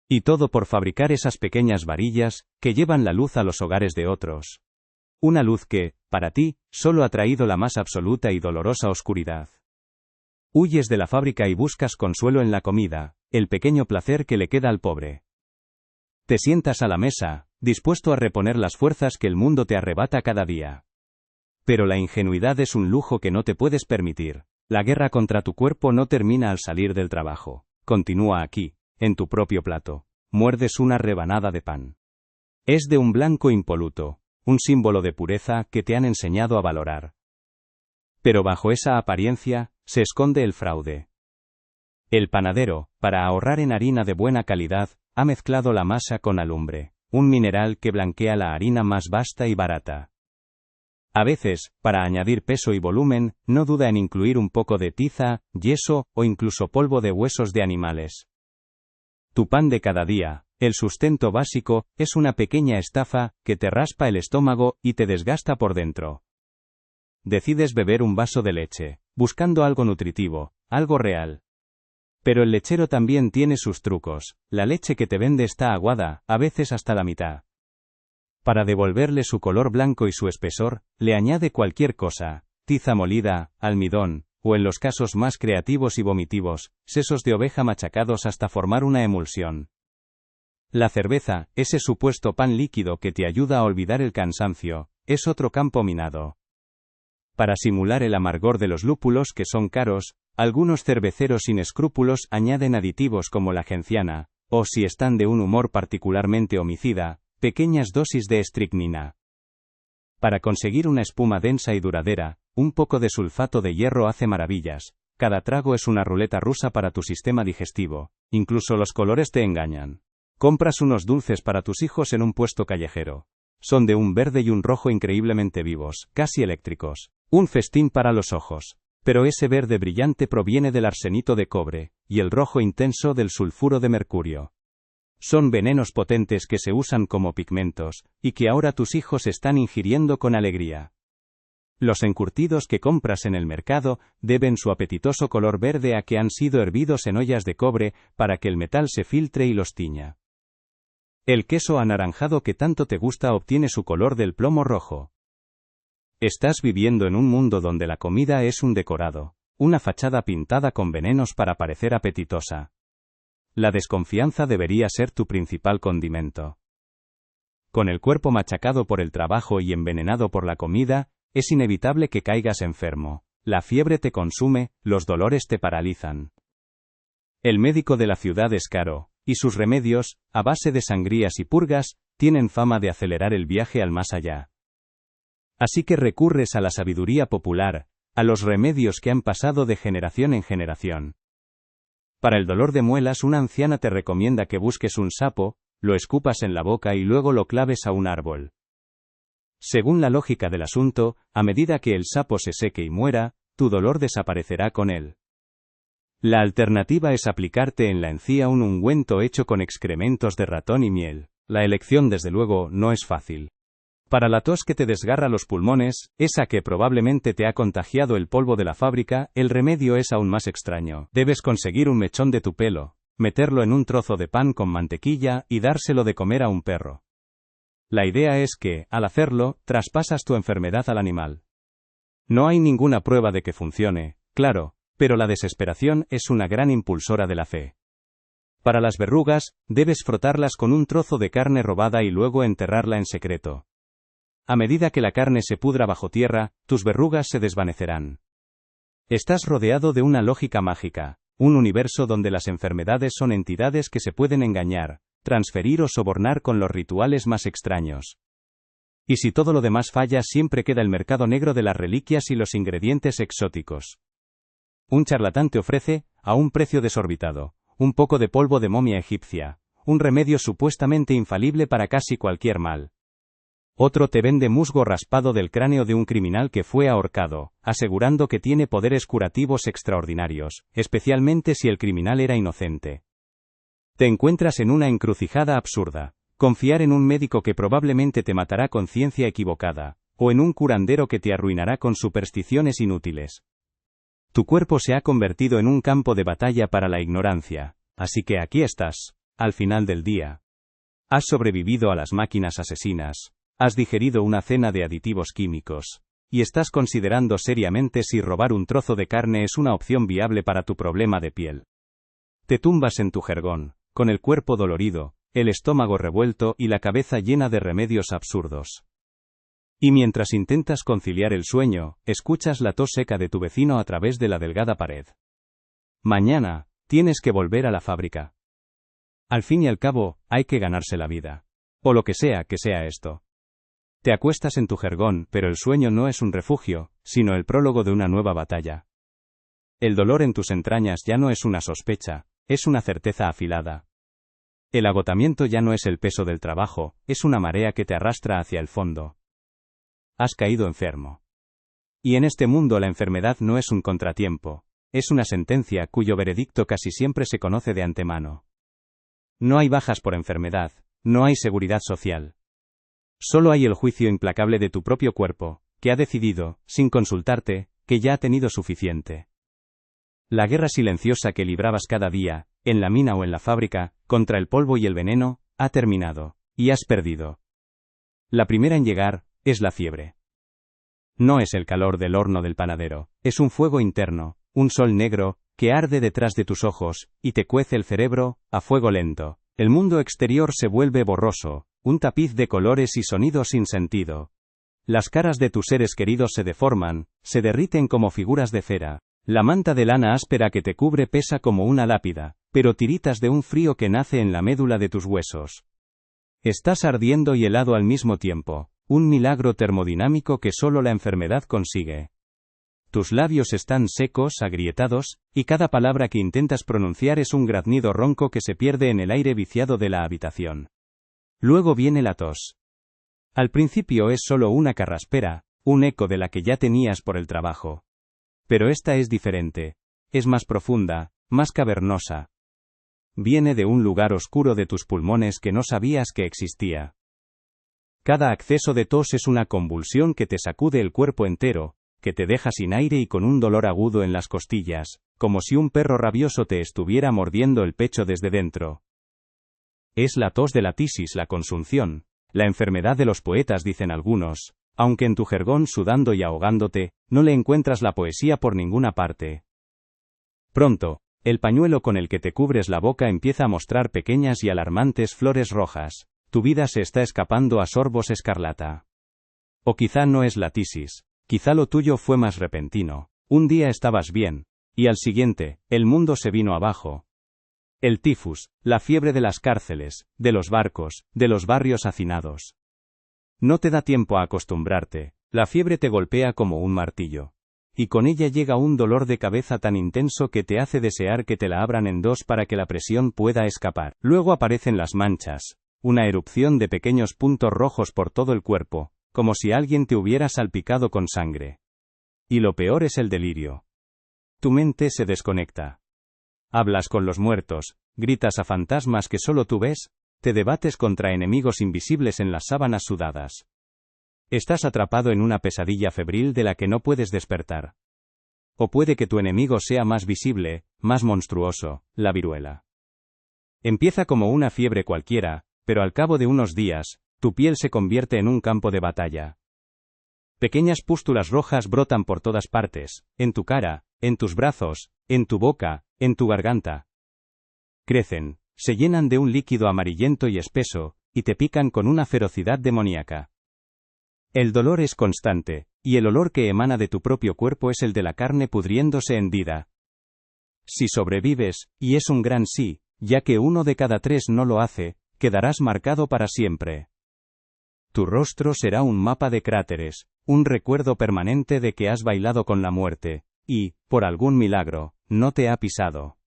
Y todo por fabricar esas pequeñas varillas, que llevan la luz a los hogares de otros. Una luz que, para ti, solo ha traído la más absoluta y dolorosa oscuridad. Huyes de la fábrica y buscas consuelo en la comida, el pequeño placer que le queda al pobre. Te sientas a la mesa, dispuesto a reponer las fuerzas que el mundo te arrebata cada día. Pero la ingenuidad es un lujo que no te puedes permitir. La guerra contra tu cuerpo no termina al salir del trabajo. Continúa aquí, en tu propio plato. Muerdes una rebanada de pan. Es de un blanco impoluto, un símbolo de pureza que te han enseñado a valorar. Pero bajo esa apariencia, se esconde el fraude. El panadero, para ahorrar en harina de buena calidad, ha mezclado la masa con alumbre, un mineral que blanquea la harina más vasta y barata. A veces, para añadir peso y volumen, no duda en incluir un poco de tiza, yeso, o incluso polvo de huesos de animales. Tu pan de cada día, el sustento básico, es una pequeña estafa, que te raspa el estómago, y te desgasta por dentro. Decides beber un vaso de leche, buscando algo nutritivo, algo real. Pero el lechero también tiene sus trucos. La leche que te vende está aguada, a veces hasta la mitad. Para devolverle su color blanco y su espesor, le añade cualquier cosa: tiza molida, almidón, o en los casos más creativos y vomitivos, sesos de oveja machacados hasta formar una emulsión. La cerveza, ese supuesto pan líquido que te ayuda a olvidar el cansancio, es otro campo minado. Para simular el amargor de los lúpulos que son caros, algunos cerveceros sin escrúpulos añaden aditivos como la genciana, o si están de un humor particularmente homicida, pequeñas dosis de estricnina. Para conseguir una espuma densa y duradera, un poco de sulfato de hierro hace maravillas. Cada trago es una ruleta rusa para tu sistema digestivo. Incluso los colores te engañan. Compras unos dulces para tus hijos en un puesto callejero. Son de un verde y un rojo increíblemente vivos, casi eléctricos. Un festín para los ojos. pero ese verde brillante proviene del arsenito de cobre, y el rojo intenso del sulfuro de mercurio. Son venenos potentes que se usan como pigmentos, y que ahora tus hijos están ingiriendo con alegría. Los encurtidos que compras en el mercado deben su apetitoso color verde a que han sido hervidos en ollas de cobre para que el metal se filtre y los tiña. El queso anaranjado que tanto te gusta obtiene su color del plomo rojo. Estás viviendo en un mundo donde la comida es un decorado, una fachada pintada con venenos para parecer apetitosa. La desconfianza debería ser tu principal condimento. Con el cuerpo machacado por el trabajo y envenenado por la comida, es inevitable que caigas enfermo. La fiebre te consume, los dolores te paralizan. El médico de la ciudad es caro, y sus remedios, a base de sangrías y purgas, tienen fama de acelerar el viaje al más allá. Así que recurres a la sabiduría popular, a los remedios que han pasado de generación en generación. Para el dolor de muelas, una anciana te recomienda que busques un sapo, lo escupas en la boca y luego lo claves a un árbol. Según la lógica del asunto, a medida que el sapo se seque y muera, tu dolor desaparecerá con él. La alternativa es aplicarte en la encía un ungüento hecho con excrementos de ratón y miel. La elección, desde luego, no es fácil. Para la tos que te desgarra los pulmones, esa que probablemente te ha contagiado el polvo de la fábrica, el remedio es aún más extraño. Debes conseguir un mechón de tu pelo, meterlo en un trozo de pan con mantequilla y dárselo de comer a un perro. La idea es que, al hacerlo, traspasas tu enfermedad al animal. No hay ninguna prueba de que funcione, claro, pero la desesperación es una gran impulsora de la fe. Para las verrugas, debes frotarlas con un trozo de carne robada y luego enterrarla en secreto. A medida que la carne se pudra bajo tierra, tus verrugas se desvanecerán. Estás rodeado de una lógica mágica, un universo donde las enfermedades son entidades que se pueden engañar, transferir o sobornar con los rituales más extraños. Y si todo lo demás falla, siempre queda el mercado negro de las reliquias y los ingredientes exóticos. Un charlatán te ofrece, a un precio desorbitado, un poco de polvo de momia egipcia, un remedio supuestamente infalible para casi cualquier mal. Otro te vende musgo raspado del cráneo de un criminal que fue ahorcado, asegurando que tiene poderes curativos extraordinarios, especialmente si el criminal era inocente. Te encuentras en una encrucijada absurda: confiar en un médico que probablemente te matará con ciencia equivocada, o en un curandero que te arruinará con supersticiones inútiles. Tu cuerpo se ha convertido en un campo de batalla para la ignorancia, así que aquí estás, al final del día. Has sobrevivido a las máquinas asesinas, has digerido una cena de aditivos químicos, y estás considerando seriamente si robar un trozo de carne es una opción viable para tu problema de piel. Te tumbas en tu jergón, con el cuerpo dolorido, el estómago revuelto y la cabeza llena de remedios absurdos. Y mientras intentas conciliar el sueño, escuchas la tos seca de tu vecino a través de la delgada pared. Mañana, tienes que volver a la fábrica. Al fin y al cabo, hay que ganarse la vida. O lo que sea esto. Te acuestas en tu jergón, pero el sueño no es un refugio, sino el prólogo de una nueva batalla. El dolor en tus entrañas ya no es una sospecha, es una certeza afilada. El agotamiento ya no es el peso del trabajo, es una marea que te arrastra hacia el fondo. Has caído enfermo. Y en este mundo la enfermedad no es un contratiempo, es una sentencia cuyo veredicto casi siempre se conoce de antemano. No hay bajas por enfermedad, no hay seguridad social. Solo hay el juicio implacable de tu propio cuerpo, que ha decidido, sin consultarte, que ya ha tenido suficiente. La guerra silenciosa que librabas cada día, en la mina o en la fábrica, contra el polvo y el veneno, ha terminado, y has perdido. La primera en llegar, es la fiebre. No es el calor del horno del panadero, es un fuego interno, un sol negro, que arde detrás de tus ojos, y te cuece el cerebro, a fuego lento. El mundo exterior se vuelve borroso, un tapiz de colores y sonidos sin sentido. Las caras de tus seres queridos se deforman, se derriten como figuras de cera. La manta de lana áspera que te cubre pesa como una lápida, pero tiritas de un frío que nace en la médula de tus huesos. Estás ardiendo y helado al mismo tiempo, un milagro termodinámico que solo la enfermedad consigue. Tus labios están secos, agrietados, y cada palabra que intentas pronunciar es un graznido ronco que se pierde en el aire viciado de la habitación. Luego viene la tos. Al principio es solo una carraspera, un eco de la que ya tenías por el trabajo. Pero esta es diferente. Es más profunda, más cavernosa. Viene de un lugar oscuro de tus pulmones que no sabías que existía. Cada acceso de tos es una convulsión que te sacude el cuerpo entero, que te deja sin aire y con un dolor agudo en las costillas, como si un perro rabioso te estuviera mordiendo el pecho desde dentro. Es la tos de la tisis, la consunción, la enfermedad de los poetas, dicen algunos, aunque en tu jergón sudando y ahogándote, no le encuentras la poesía por ninguna parte. Pronto, el pañuelo con el que te cubres la boca empieza a mostrar pequeñas y alarmantes flores rojas. Tu vida se está escapando a sorbos escarlata. O quizá no es la tisis, quizá lo tuyo fue más repentino. Un día estabas bien, y al siguiente, el mundo se vino abajo. El tifus, la fiebre de las cárceles, de los barcos, de los barrios hacinados. No te da tiempo a acostumbrarte, la fiebre te golpea como un martillo. Y con ella llega un dolor de cabeza tan intenso que te hace desear que te la abran en dos para que la presión pueda escapar. Luego aparecen las manchas, una erupción de pequeños puntos rojos por todo el cuerpo, como si alguien te hubiera salpicado con sangre. Y lo peor es el delirio. Tu mente se desconecta. Hablas con los muertos, gritas a fantasmas que solo tú ves, te debates contra enemigos invisibles en las sábanas sudadas. Estás atrapado en una pesadilla febril de la que no puedes despertar. O puede que tu enemigo sea más visible, más monstruoso, la viruela. Empieza como una fiebre cualquiera, pero al cabo de unos días, tu piel se convierte en un campo de batalla. Pequeñas pústulas rojas brotan por todas partes, en tu cara, en tus brazos, en tu boca, en tu garganta. Crecen, se llenan de un líquido amarillento y espeso, y te pican con una ferocidad demoníaca. El dolor es constante, y el olor que emana de tu propio cuerpo es el de la carne pudriéndose hendida. Si sobrevives, y es un gran sí, ya que 1 de cada 3 no lo hace, quedarás marcado para siempre. Tu rostro será un mapa de cráteres, un recuerdo permanente de que has bailado con la muerte, y, por algún milagro, no te ha pisado.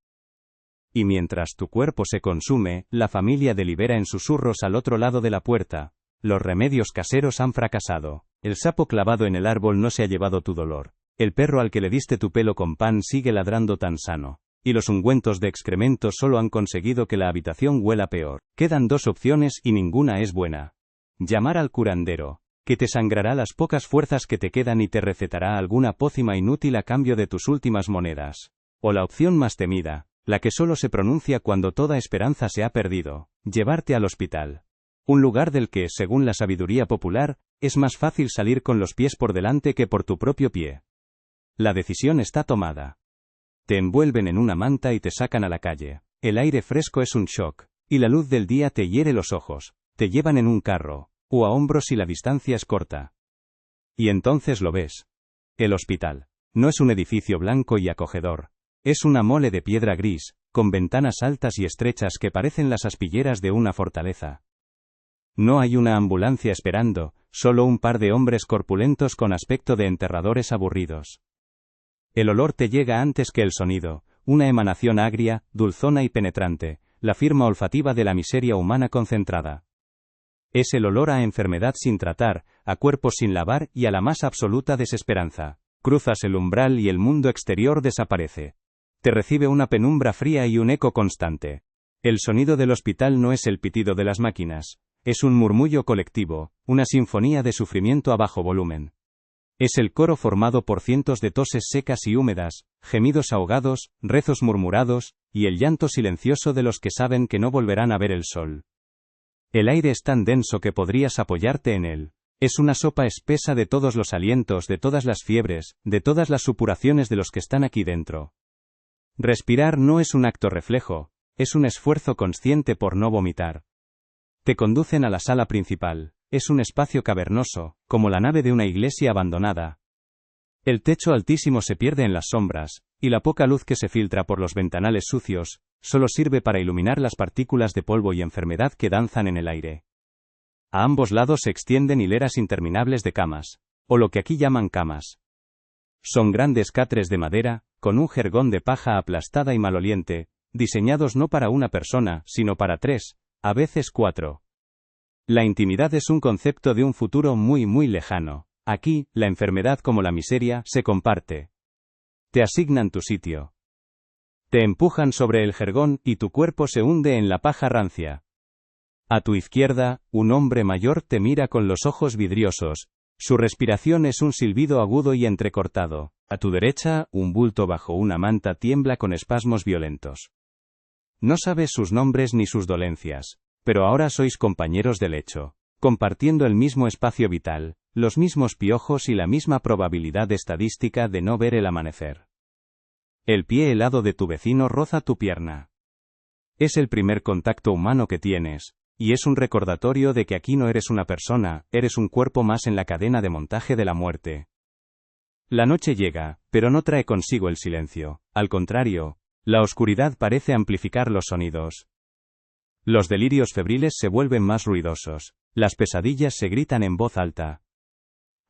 Y mientras tu cuerpo se consume, la familia delibera en susurros al otro lado de la puerta. Los remedios caseros han fracasado. El sapo clavado en el árbol no se ha llevado tu dolor. El perro al que le diste tu pelo con pan sigue ladrando tan sano. Y los ungüentos de excremento solo han conseguido que la habitación huela peor. Quedan 2 opciones y ninguna es buena. Llamar al curandero, que te sangrará las pocas fuerzas que te quedan y te recetará alguna pócima inútil a cambio de tus últimas monedas. O la opción más temida, la que solo se pronuncia cuando toda esperanza se ha perdido, llevarte al hospital. Un lugar del que, según la sabiduría popular, es más fácil salir con los pies por delante que por tu propio pie. La decisión está tomada. Te envuelven en una manta y te sacan a la calle. El aire fresco es un shock, y la luz del día te hiere los ojos. Te llevan en un carro, o a hombros si la distancia es corta. Y entonces lo ves. El hospital. No es un edificio blanco y acogedor. Es una mole de piedra gris, con ventanas altas y estrechas que parecen las aspilleras de una fortaleza. No hay una ambulancia esperando, solo un par de hombres corpulentos con aspecto de enterradores aburridos. El olor te llega antes que el sonido, una emanación agria, dulzona y penetrante, la firma olfativa de la miseria humana concentrada. Es el olor a enfermedad sin tratar, a cuerpos sin lavar y a la más absoluta desesperanza. Cruzas el umbral y el mundo exterior desaparece. Te recibe una penumbra fría y un eco constante. El sonido del hospital no es el pitido de las máquinas. Es un murmullo colectivo, una sinfonía de sufrimiento a bajo volumen. Es el coro formado por cientos de toses secas y húmedas, gemidos ahogados, rezos murmurados, y el llanto silencioso de los que saben que no volverán a ver el sol. El aire es tan denso que podrías apoyarte en él. Es una sopa espesa de todos los alientos, de todas las fiebres, de todas las supuraciones de los que están aquí dentro. Respirar no es un acto reflejo, es un esfuerzo consciente por no vomitar. Te conducen a la sala principal. Es un espacio cavernoso, como la nave de una iglesia abandonada. El techo altísimo se pierde en las sombras, y la poca luz que se filtra por los ventanales sucios, solo sirve para iluminar las partículas de polvo y enfermedad que danzan en el aire. A ambos lados se extienden hileras interminables de camas, o lo que aquí llaman camas. Son grandes catres de madera, con un jergón de paja aplastada y maloliente, diseñados no para una persona, sino para 3, a veces 4. La intimidad es un concepto de un futuro muy muy lejano. Aquí, la enfermedad como la miseria, se comparte. Te asignan tu sitio. Te empujan sobre el jergón y tu cuerpo se hunde en la paja rancia. A tu izquierda, un hombre mayor te mira con los ojos vidriosos. Su respiración es un silbido agudo y entrecortado. A tu derecha, un bulto bajo una manta tiembla con espasmos violentos. No sabes sus nombres ni sus dolencias, pero ahora sois compañeros de lecho, compartiendo el mismo espacio vital, los mismos piojos y la misma probabilidad estadística de no ver el amanecer. El pie helado de tu vecino roza tu pierna. Es el primer contacto humano que tienes, y es un recordatorio de que aquí no eres una persona, eres un cuerpo más en la cadena de montaje de la muerte. La noche llega, pero no trae consigo el silencio, al contrario, la oscuridad parece amplificar los sonidos. Los delirios febriles se vuelven más ruidosos, las pesadillas se gritan en voz alta.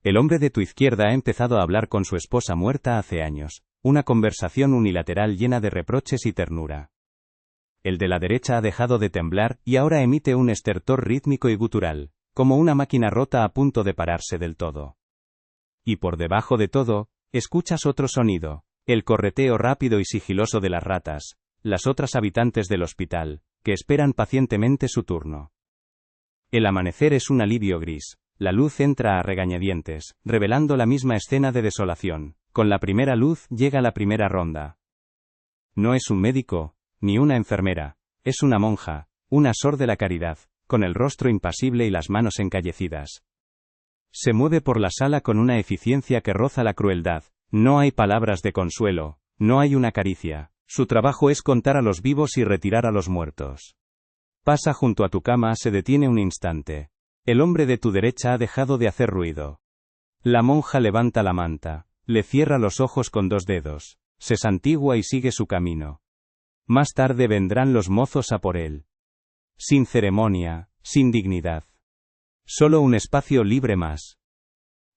El hombre de tu izquierda ha empezado a hablar con su esposa muerta hace años, una conversación unilateral llena de reproches y ternura. El de la derecha ha dejado de temblar y ahora emite un estertor rítmico y gutural, como una máquina rota a punto de pararse del todo. Y por debajo de todo, escuchas otro sonido, el correteo rápido y sigiloso de las ratas, las otras habitantes del hospital, que esperan pacientemente su turno. El amanecer es un alivio gris, la luz entra a regañadientes, revelando la misma escena de desolación, con la primera luz llega la primera ronda. No es un médico, ni una enfermera, es una monja, una sor de la caridad, con el rostro impasible y las manos encallecidas. Se mueve por la sala con una eficiencia que roza la crueldad, no hay palabras de consuelo, no hay una caricia, su trabajo es contar a los vivos y retirar a los muertos. Pasa junto a tu cama, se detiene un instante. El hombre de tu derecha ha dejado de hacer ruido. La monja levanta la manta, le cierra los ojos con 2 dedos, se santigua y sigue su camino. Más tarde vendrán los mozos a por él. Sin ceremonia, sin dignidad. Solo un espacio libre más.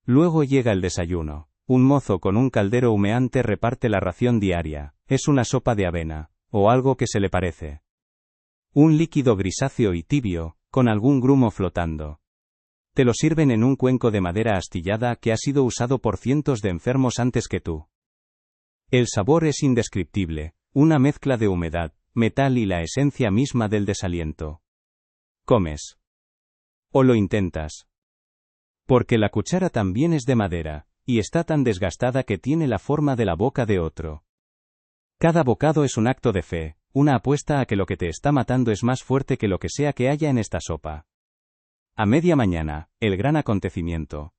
Luego llega el desayuno. Un mozo con un caldero humeante reparte la ración diaria, es una sopa de avena, o algo que se le parece. Un líquido grisáceo y tibio, con algún grumo flotando. Te lo sirven en un cuenco de madera astillada que ha sido usado por cientos de enfermos antes que tú. El sabor es indescriptible, una mezcla de humedad, metal y la esencia misma del desaliento. Comes. O lo intentas. Porque la cuchara también es de madera, y está tan desgastada que tiene la forma de la boca de otro. Cada bocado es un acto de fe, una apuesta a que lo que te está matando es más fuerte que lo que sea que haya en esta sopa. A media mañana, el gran acontecimiento.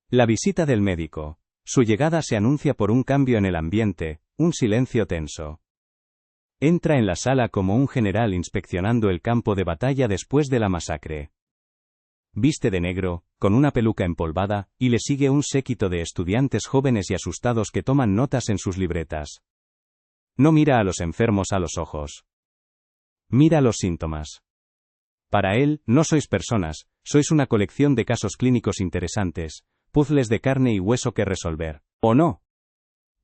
La visita del médico. Su llegada se anuncia por un cambio en el ambiente, un silencio tenso. Entra en la sala como un general inspeccionando el campo de batalla después de la masacre. Viste de negro, con una peluca empolvada, y le sigue un séquito de estudiantes jóvenes y asustados que toman notas en sus libretas. No mira a los enfermos a los ojos. Mira los síntomas. Para él, no sois personas, sois una colección de casos clínicos interesantes, puzzles de carne y hueso que resolver, ¿o no?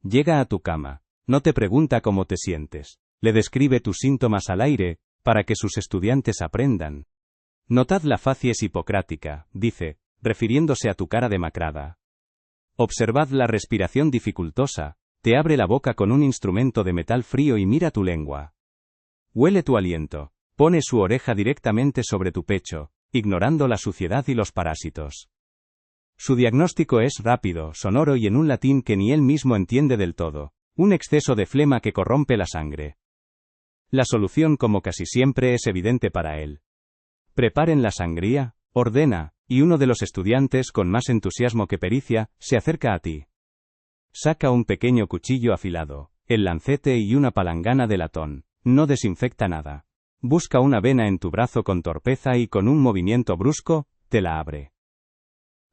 Llega a tu cama, no te pregunta cómo te sientes, le describe tus síntomas al aire, para que sus estudiantes aprendan. Notad la facies hipocrática, dice, refiriéndose a tu cara demacrada. Observad la respiración dificultosa, te abre la boca con un instrumento de metal frío y mira tu lengua. Huele tu aliento, pone su oreja directamente sobre tu pecho, ignorando la suciedad y los parásitos. Su diagnóstico es rápido, sonoro y en un latín que ni él mismo entiende del todo, un exceso de flema que corrompe la sangre. La solución, como casi siempre, es evidente para él. Preparen la sangría, ordena, y uno de los estudiantes, con más entusiasmo que pericia, se acerca a ti. Saca un pequeño cuchillo afilado, el lancete y una palangana de latón, no desinfecta nada. Busca una vena en tu brazo con torpeza y con un movimiento brusco, te la abre.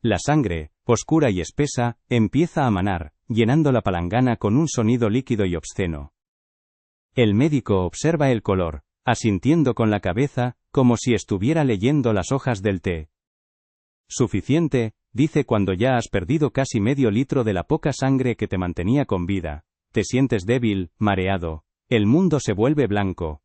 La sangre, oscura y espesa, empieza a manar, llenando la palangana con un sonido líquido y obsceno. El médico observa el color, asintiendo con la cabeza, como si estuviera leyendo las hojas del té. Suficiente, dice cuando ya has perdido casi medio litro de la poca sangre que te mantenía con vida. Te sientes débil, mareado. El mundo se vuelve blanco.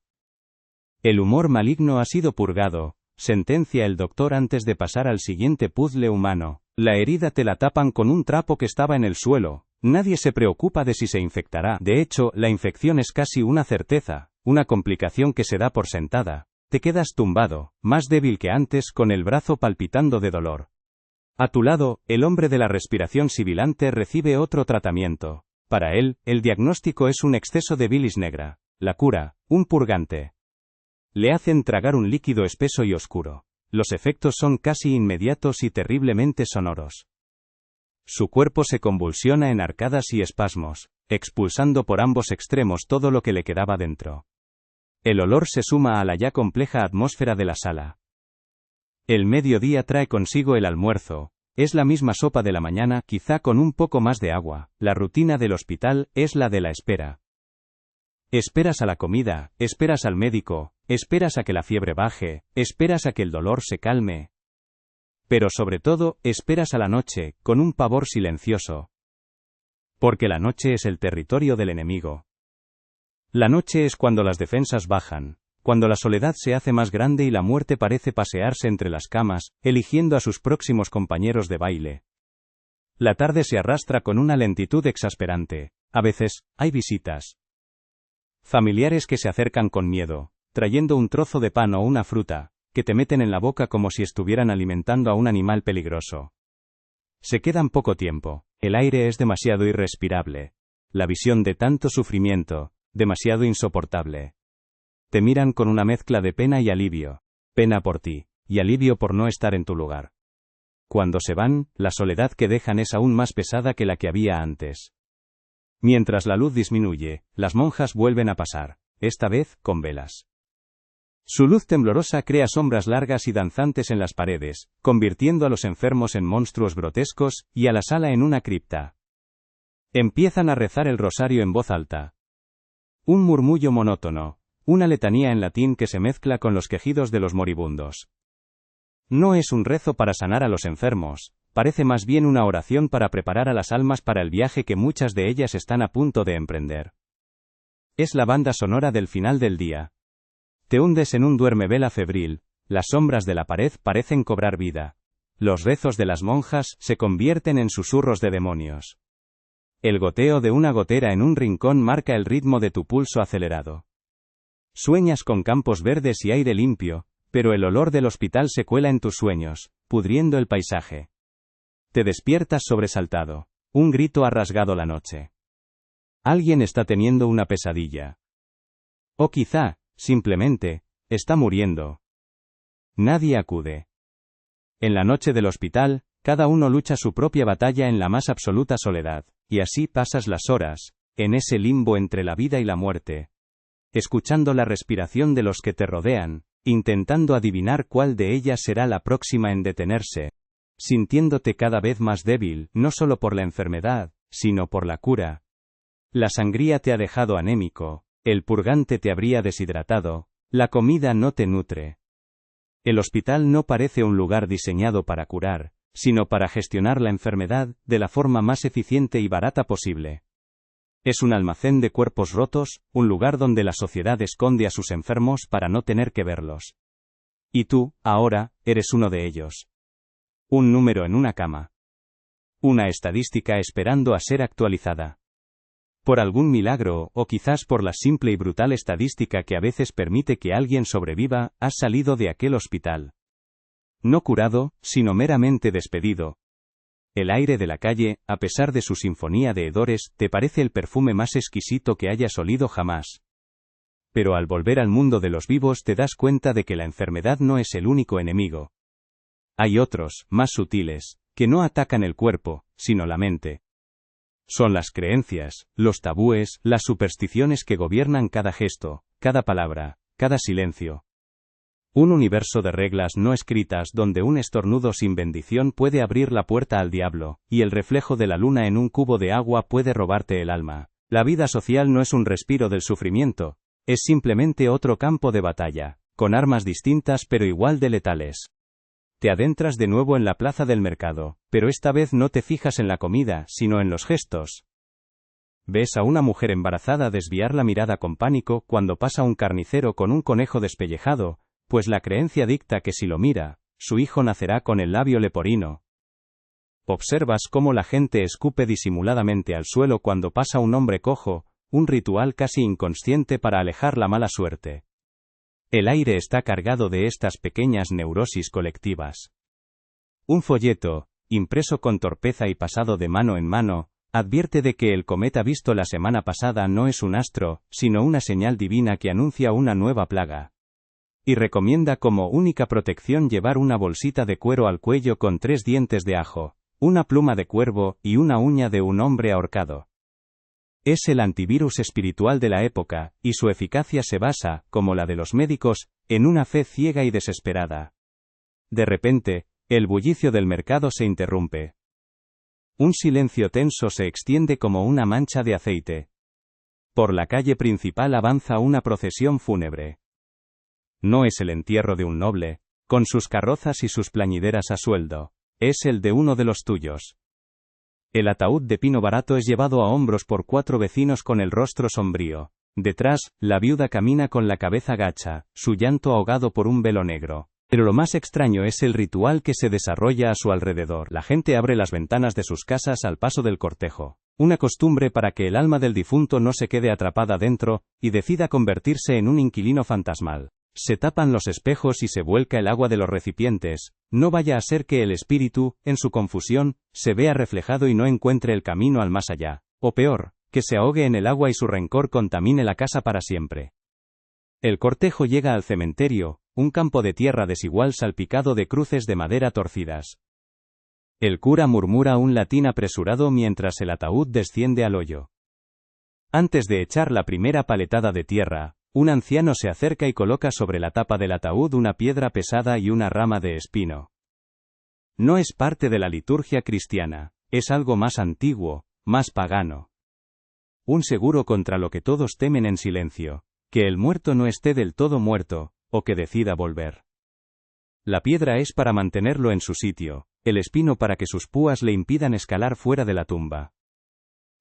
El humor maligno ha sido purgado, sentencia el doctor antes de pasar al siguiente puzzle humano. La herida te la tapan con un trapo que estaba en el suelo, Nadie se preocupa de si se infectará. De hecho, la infección es casi una certeza, una complicación que se da por sentada. Te quedas tumbado, más débil que antes, con el brazo palpitando de dolor. A tu lado, el hombre de la respiración sibilante recibe otro tratamiento. Para él, el diagnóstico es un exceso de bilis negra. La cura, un purgante. Le hacen tragar un líquido espeso y oscuro. Los efectos son casi inmediatos y terriblemente sonoros. Su cuerpo se convulsiona en arcadas y espasmos, expulsando por ambos extremos todo lo que le quedaba dentro. El olor se suma a la ya compleja atmósfera de la sala. El mediodía trae consigo el almuerzo. Es la misma sopa de la mañana, quizá con un poco más de agua. La rutina del hospital es la de la espera. Esperas a la comida, esperas al médico, esperas a que la fiebre baje, esperas a que el dolor se calme. Pero sobre todo, esperas a la noche, con un pavor silencioso. Porque la noche es el territorio del enemigo. La noche es cuando las defensas bajan, cuando la soledad se hace más grande y la muerte parece pasearse entre las camas, eligiendo a sus próximos compañeros de baile. La tarde se arrastra con una lentitud exasperante. A veces, hay visitas. Familiares que se acercan con miedo, trayendo un trozo de pan o una fruta, que te meten en la boca como si estuvieran alimentando a un animal peligroso. Se quedan poco tiempo, el aire es demasiado irrespirable. La visión de tanto sufrimiento, demasiado insoportable. Te miran con una mezcla de pena y alivio. Pena por ti, y alivio por no estar en tu lugar. Cuando se van, la soledad que dejan es aún más pesada que la que había antes. Mientras la luz disminuye, las monjas vuelven a pasar, esta vez, con velas. Su luz temblorosa crea sombras largas y danzantes en las paredes, convirtiendo a los enfermos en monstruos grotescos, y a la sala en una cripta. Empiezan a rezar el rosario en voz alta. Un murmullo monótono, una letanía en latín que se mezcla con los quejidos de los moribundos. No es un rezo para sanar a los enfermos, parece más bien una oración para preparar a las almas para el viaje que muchas de ellas están a punto de emprender. Es la banda sonora del final del día. Te hundes en un duerme-vela febril, las sombras de la pared parecen cobrar vida. Los rezos de las monjas se convierten en susurros de demonios. El goteo de una gotera en un rincón marca el ritmo de tu pulso acelerado. Sueñas con campos verdes y aire limpio, pero el olor del hospital se cuela en tus sueños, pudriendo el paisaje. Te despiertas sobresaltado. Un grito ha rasgado la noche. Alguien está teniendo una pesadilla. O quizá, simplemente, está muriendo. Nadie acude. En la noche del hospital, cada uno lucha su propia batalla en la más absoluta soledad, y así pasas las horas, en ese limbo entre la vida y la muerte, escuchando la respiración de los que te rodean, intentando adivinar cuál de ellas será la próxima en detenerse, sintiéndote cada vez más débil, no solo por la enfermedad, sino por la cura. La sangría te ha dejado anémico, el purgante te habría deshidratado, la comida no te nutre. El hospital no parece un lugar diseñado para curar, sino para gestionar la enfermedad de la forma más eficiente y barata posible. Es un almacén de cuerpos rotos, un lugar donde la sociedad esconde a sus enfermos para no tener que verlos. Y tú, ahora, eres uno de ellos. Un número en una cama. Una estadística esperando a ser actualizada. Por algún milagro, o quizás por la simple y brutal estadística que a veces permite que alguien sobreviva, has salido de aquel hospital. No curado, sino meramente despedido. El aire de la calle, a pesar de su sinfonía de hedores, te parece el perfume más exquisito que hayas olido jamás. Pero al volver al mundo de los vivos te das cuenta de que la enfermedad no es el único enemigo. Hay otros, más sutiles, que no atacan el cuerpo, sino la mente. Son las creencias, los tabúes, las supersticiones que gobiernan cada gesto, cada palabra, cada silencio. Un universo de reglas no escritas donde un estornudo sin bendición puede abrir la puerta al diablo, y el reflejo de la luna en un cubo de agua puede robarte el alma. La vida social no es un respiro del sufrimiento, es simplemente otro campo de batalla, con armas distintas pero igual de letales. Te adentras de nuevo en la plaza del mercado, pero esta vez no te fijas en la comida, sino en los gestos. Ves a una mujer embarazada desviar la mirada con pánico cuando pasa un carnicero con un conejo despellejado, pues la creencia dicta que si lo mira, su hijo nacerá con el labio leporino. Observas cómo la gente escupe disimuladamente al suelo cuando pasa un hombre cojo, un ritual casi inconsciente para alejar la mala suerte. El aire está cargado de estas pequeñas neurosis colectivas. Un folleto, impreso con torpeza y pasado de mano en mano, advierte de que el cometa visto la semana pasada no es un astro, sino una señal divina que anuncia una nueva plaga. Y recomienda como única protección llevar una bolsita de cuero al cuello con 3 dientes de ajo, una pluma de cuervo y una uña de un hombre ahorcado. Es el antivirus espiritual de la época, y su eficacia se basa, como la de los médicos, en una fe ciega y desesperada. De repente, el bullicio del mercado se interrumpe. Un silencio tenso se extiende como una mancha de aceite. Por la calle principal avanza una procesión fúnebre. No es el entierro de un noble, con sus carrozas y sus plañideras a sueldo, es el de uno de los tuyos. El ataúd de pino barato es llevado a hombros por 4 vecinos con el rostro sombrío. Detrás, la viuda camina con la cabeza gacha, su llanto ahogado por un velo negro. Pero lo más extraño es el ritual que se desarrolla a su alrededor. La gente abre las ventanas de sus casas al paso del cortejo. Una costumbre para que el alma del difunto no se quede atrapada dentro, y decida convertirse en un inquilino fantasmal. Se tapan los espejos y se vuelca el agua de los recipientes, no vaya a ser que el espíritu, en su confusión, se vea reflejado y no encuentre el camino al más allá. O peor, que se ahogue en el agua y su rencor contamine la casa para siempre. El cortejo llega al cementerio, un campo de tierra desigual salpicado de cruces de madera torcidas. El cura murmura un latín apresurado mientras el ataúd desciende al hoyo. Antes de echar la primera paletada de tierra, un anciano se acerca y coloca sobre la tapa del ataúd una piedra pesada y una rama de espino. No es parte de la liturgia cristiana, es algo más antiguo, más pagano. Un seguro contra lo que todos temen en silencio, que el muerto no esté del todo muerto, o que decida volver. La piedra es para mantenerlo en su sitio, el espino para que sus púas le impidan escalar fuera de la tumba.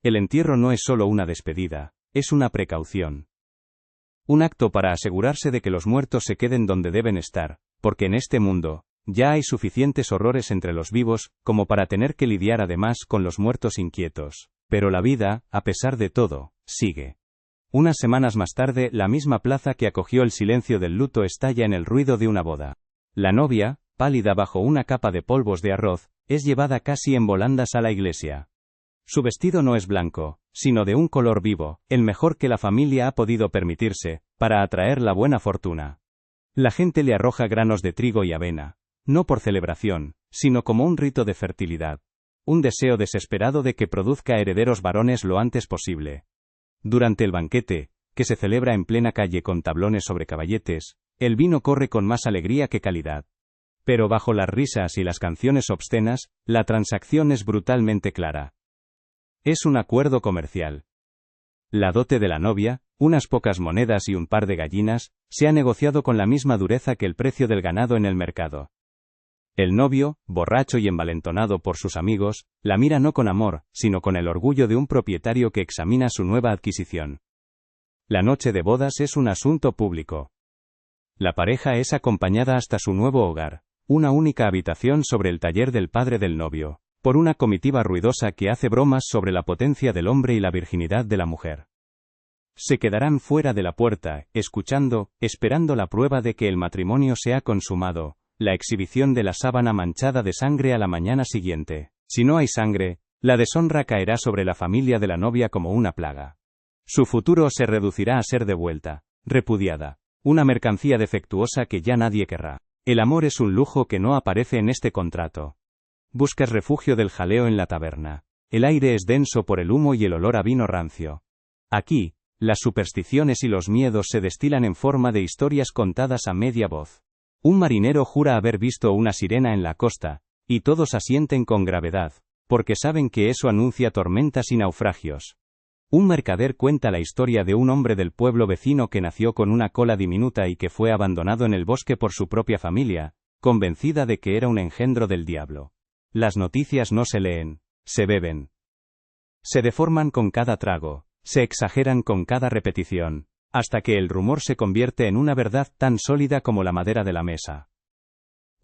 El entierro no es solo una despedida, es una precaución. Un acto para asegurarse de que los muertos se queden donde deben estar, porque en este mundo, ya hay suficientes horrores entre los vivos, como para tener que lidiar además con los muertos inquietos. Pero la vida, a pesar de todo, sigue. Unas semanas más tarde, la misma plaza que acogió el silencio del luto estalla en el ruido de una boda. La novia, pálida bajo una capa de polvos de arroz, es llevada casi en volandas a la iglesia. Su vestido no es blanco, sino de un color vivo, el mejor que la familia ha podido permitirse, para atraer la buena fortuna. La gente le arroja granos de trigo y avena, no por celebración, sino como un rito de fertilidad. Un deseo desesperado de que produzca herederos varones lo antes posible. Durante el banquete, que se celebra en plena calle con tablones sobre caballetes, el vino corre con más alegría que calidad. Pero bajo las risas y las canciones obscenas, la transacción es brutalmente clara. Es un acuerdo comercial. La dote de la novia, unas pocas monedas y un par de gallinas, se ha negociado con la misma dureza que el precio del ganado en el mercado. El novio, borracho y envalentonado por sus amigos, la mira no con amor, sino con el orgullo de un propietario que examina su nueva adquisición. La noche de bodas es un asunto público. La pareja es acompañada hasta su nuevo hogar, una única habitación sobre el taller del padre del novio, por una comitiva ruidosa que hace bromas sobre la potencia del hombre y la virginidad de la mujer. Se quedarán fuera de la puerta, escuchando, esperando la prueba de que el matrimonio se ha consumado, la exhibición de la sábana manchada de sangre a la mañana siguiente. Si no hay sangre, la deshonra caerá sobre la familia de la novia como una plaga. Su futuro se reducirá a ser devuelta, repudiada, una mercancía defectuosa que ya nadie querrá. El amor es un lujo que no aparece en este contrato. Buscas refugio del jaleo en la taberna. El aire es denso por el humo y el olor a vino rancio. Aquí, las supersticiones y los miedos se destilan en forma de historias contadas a media voz. Un marinero jura haber visto una sirena en la costa, y todos asienten con gravedad, porque saben que eso anuncia tormentas y naufragios. Un mercader cuenta la historia de un hombre del pueblo vecino que nació con una cola diminuta y que fue abandonado en el bosque por su propia familia, convencida de que era un engendro del diablo. Las noticias no se leen, se beben. Se deforman con cada trago, se exageran con cada repetición, hasta que el rumor se convierte en una verdad tan sólida como la madera de la mesa.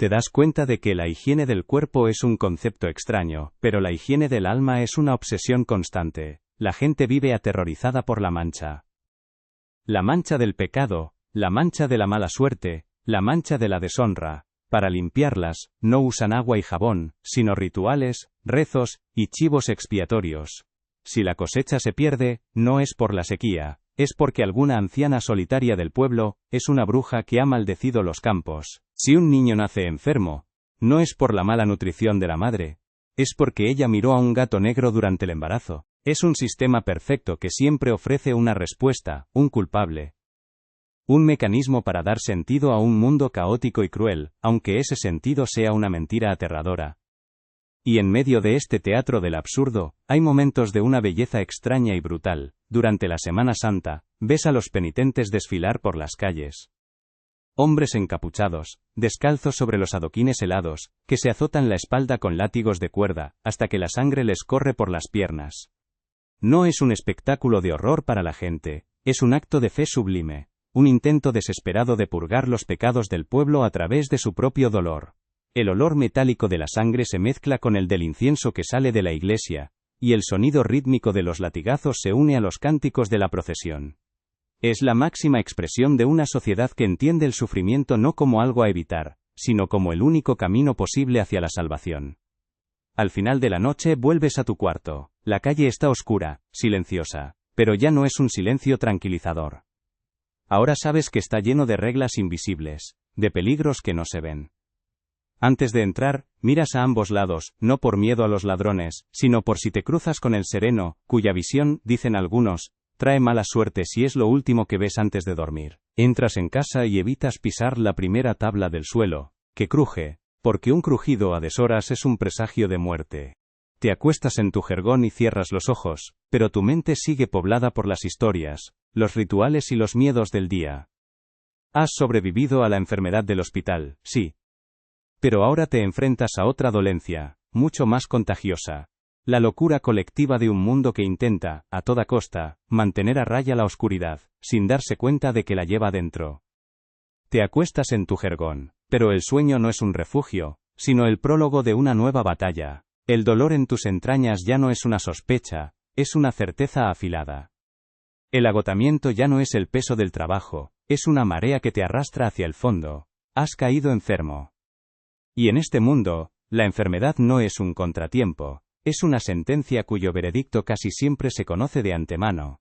Te das cuenta de que la higiene del cuerpo es un concepto extraño, pero la higiene del alma es una obsesión constante. La gente vive aterrorizada por la mancha. La mancha del pecado, la mancha de la mala suerte, la mancha de la deshonra. Para limpiarlas, no usan agua y jabón, sino rituales, rezos, y chivos expiatorios. Si la cosecha se pierde, no es por la sequía, es porque alguna anciana solitaria del pueblo, es una bruja que ha maldecido los campos. Si un niño nace enfermo, no es por la mala nutrición de la madre, es porque ella miró a un gato negro durante el embarazo. Es un sistema perfecto que siempre ofrece una respuesta, un culpable. Un mecanismo para dar sentido a un mundo caótico y cruel, aunque ese sentido sea una mentira aterradora. Y en medio de este teatro del absurdo, hay momentos de una belleza extraña y brutal. Durante la Semana Santa, ves a los penitentes desfilar por las calles. Hombres encapuchados, descalzos sobre los adoquines helados, que se azotan la espalda con látigos de cuerda, hasta que la sangre les corre por las piernas. No es un espectáculo de horror para la gente, es un acto de fe sublime. Un intento desesperado de purgar los pecados del pueblo a través de su propio dolor. El olor metálico de la sangre se mezcla con el del incienso que sale de la iglesia, y el sonido rítmico de los latigazos se une a los cánticos de la procesión. Es la máxima expresión de una sociedad que entiende el sufrimiento no como algo a evitar, sino como el único camino posible hacia la salvación. Al final de la noche vuelves a tu cuarto. La calle está oscura, silenciosa, pero ya no es un silencio tranquilizador. Ahora sabes que está lleno de reglas invisibles, de peligros que no se ven. Antes de entrar, miras a ambos lados, no por miedo a los ladrones, sino por si te cruzas con el sereno, cuya visión, dicen algunos, trae mala suerte si es lo último que ves antes de dormir. Entras en casa y evitas pisar la primera tabla del suelo, que cruje, porque un crujido a deshoras es un presagio de muerte. Te acuestas en tu jergón y cierras los ojos, pero tu mente sigue poblada por las historias, los rituales y los miedos del día. Has sobrevivido a la enfermedad del hospital, sí. Pero ahora te enfrentas a otra dolencia, mucho más contagiosa. La locura colectiva de un mundo que intenta, a toda costa, mantener a raya la oscuridad, sin darse cuenta de que la lleva dentro. Te acuestas en tu jergón, pero el sueño no es un refugio, sino el prólogo de una nueva batalla. El dolor en tus entrañas ya no es una sospecha, es una certeza afilada. El agotamiento ya no es el peso del trabajo, es una marea que te arrastra hacia el fondo. Has caído enfermo. Y en este mundo, la enfermedad no es un contratiempo, es una sentencia cuyo veredicto casi siempre se conoce de antemano.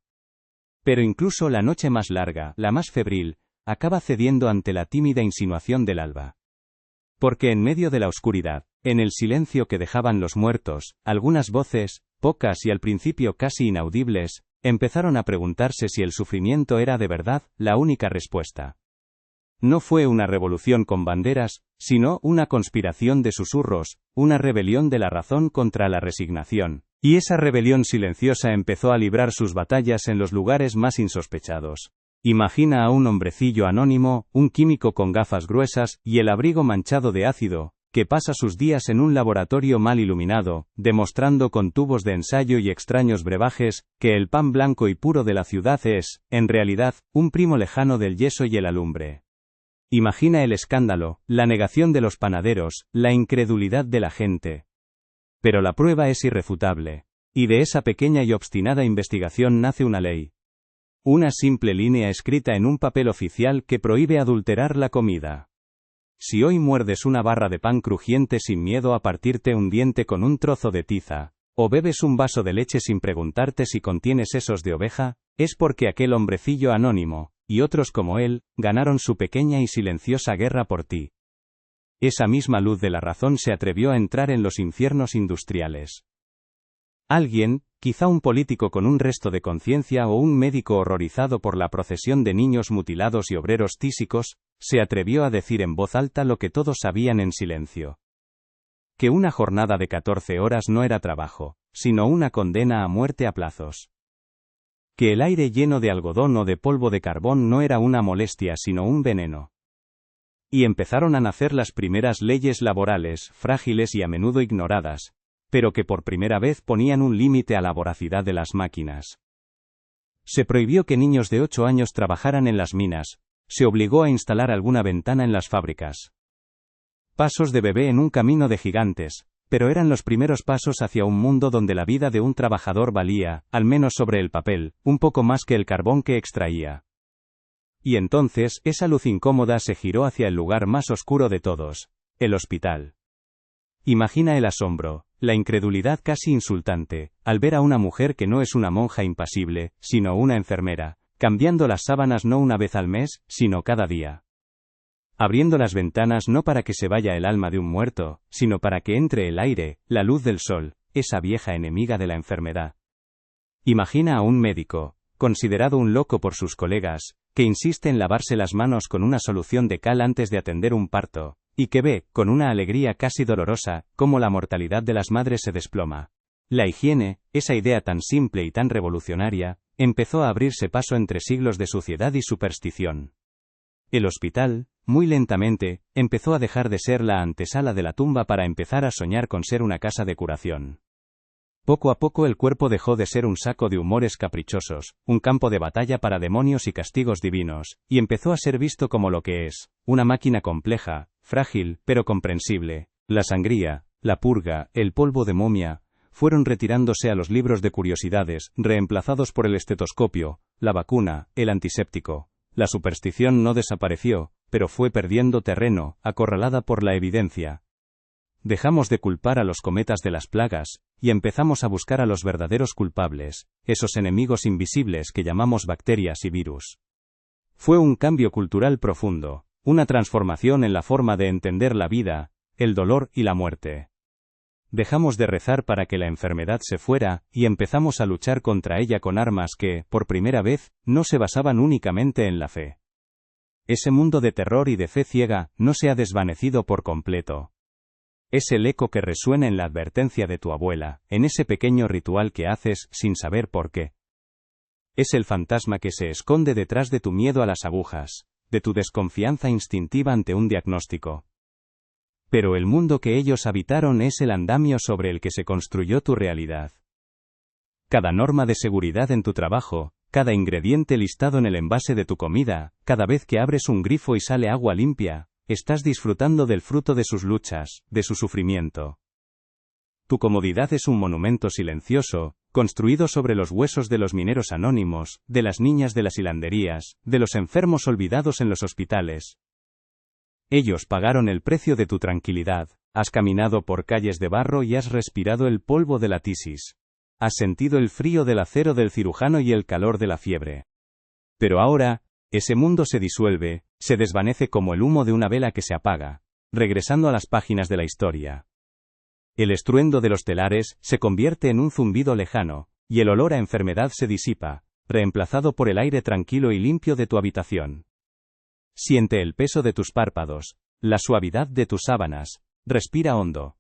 Pero incluso la noche más larga, la más febril, acaba cediendo ante la tímida insinuación del alba. Porque en medio de la oscuridad, en el silencio que dejaban los muertos, algunas voces, pocas y al principio casi inaudibles, empezaron a preguntarse si el sufrimiento era de verdad la única respuesta. No fue una revolución con banderas, sino una conspiración de susurros, una rebelión de la razón contra la resignación. Y esa rebelión silenciosa empezó a librar sus batallas en los lugares más insospechados. Imagina a un hombrecillo anónimo, un químico con gafas gruesas y el abrigo manchado de ácido, que pasa sus días en un laboratorio mal iluminado, demostrando con tubos de ensayo y extraños brebajes, que el pan blanco y puro de la ciudad es, en realidad, un primo lejano del yeso y el alumbre. Imagina el escándalo, la negación de los panaderos, la incredulidad de la gente. Pero la prueba es irrefutable. Y de esa pequeña y obstinada investigación nace una ley. Una simple línea escrita en un papel oficial que prohíbe adulterar la comida. Si hoy muerdes una barra de pan crujiente sin miedo a partirte un diente con un trozo de tiza, o bebes un vaso de leche sin preguntarte si contiene sesos de oveja, es porque aquel hombrecillo anónimo, y otros como él, ganaron su pequeña y silenciosa guerra por ti. Esa misma luz de la razón se atrevió a entrar en los infiernos industriales. Alguien, quizá un político con un resto de conciencia o un médico horrorizado por la procesión de niños mutilados y obreros tísicos, se atrevió a decir en voz alta lo que todos sabían en silencio. Que una jornada de 14 horas no era trabajo, sino una condena a muerte a plazos. Que el aire lleno de algodón o de polvo de carbón no era una molestia sino un veneno. Y empezaron a nacer las primeras leyes laborales, frágiles y a menudo ignoradas, pero que por primera vez ponían un límite a la voracidad de las máquinas. Se prohibió que niños de 8 años trabajaran en las minas, se obligó a instalar alguna ventana en las fábricas. Pasos de bebé en un camino de gigantes, pero eran los primeros pasos hacia un mundo donde la vida de un trabajador valía, al menos sobre el papel, un poco más que el carbón que extraía. Y entonces, esa luz incómoda se giró hacia el lugar más oscuro de todos, el hospital. Imagina el asombro, la incredulidad casi insultante, al ver a una mujer que no es una monja impasible, sino una enfermera, cambiando las sábanas no una vez al mes, sino cada día. Abriendo las ventanas no para que se vaya el alma de un muerto, sino para que entre el aire, la luz del sol, esa vieja enemiga de la enfermedad. Imagina a un médico, considerado un loco por sus colegas, que insiste en lavarse las manos con una solución de cal antes de atender un parto, y que ve, con una alegría casi dolorosa, cómo la mortalidad de las madres se desploma. La higiene, esa idea tan simple y tan revolucionaria, empezó a abrirse paso entre siglos de suciedad y superstición. El hospital, muy lentamente, empezó a dejar de ser la antesala de la tumba para empezar a soñar con ser una casa de curación. Poco a poco el cuerpo dejó de ser un saco de humores caprichosos, un campo de batalla para demonios y castigos divinos, y empezó a ser visto como lo que es, una máquina compleja, frágil, pero comprensible. La sangría, la purga, el polvo de momia, fueron retirándose a los libros de curiosidades, reemplazados por el estetoscopio, la vacuna, el antiséptico. La superstición no desapareció, pero fue perdiendo terreno, acorralada por la evidencia. Dejamos de culpar a los cometas de las plagas, y empezamos a buscar a los verdaderos culpables, esos enemigos invisibles que llamamos bacterias y virus. Fue un cambio cultural profundo, una transformación en la forma de entender la vida, el dolor y la muerte. Dejamos de rezar para que la enfermedad se fuera, y empezamos a luchar contra ella con armas que, por primera vez, no se basaban únicamente en la fe. Ese mundo de terror y de fe ciega no se ha desvanecido por completo. Es el eco que resuena en la advertencia de tu abuela, en ese pequeño ritual que haces sin saber por qué. Es el fantasma que se esconde detrás de tu miedo a las agujas, de tu desconfianza instintiva ante un diagnóstico. Pero el mundo que ellos habitaron es el andamio sobre el que se construyó tu realidad. Cada norma de seguridad en tu trabajo, cada ingrediente listado en el envase de tu comida, cada vez que abres un grifo y sale agua limpia, estás disfrutando del fruto de sus luchas, de su sufrimiento. Tu comodidad es un monumento silencioso, construido sobre los huesos de los mineros anónimos, de las niñas de las hilanderías, de los enfermos olvidados en los hospitales. Ellos pagaron el precio de tu tranquilidad, has caminado por calles de barro y has respirado el polvo de la tisis. Has sentido el frío del acero del cirujano y el calor de la fiebre. Pero ahora, ese mundo se disuelve, se desvanece como el humo de una vela que se apaga, regresando a las páginas de la historia. El estruendo de los telares se convierte en un zumbido lejano, y el olor a enfermedad se disipa, reemplazado por el aire tranquilo y limpio de tu habitación. Siente el peso de tus párpados, la suavidad de tus sábanas, respira hondo.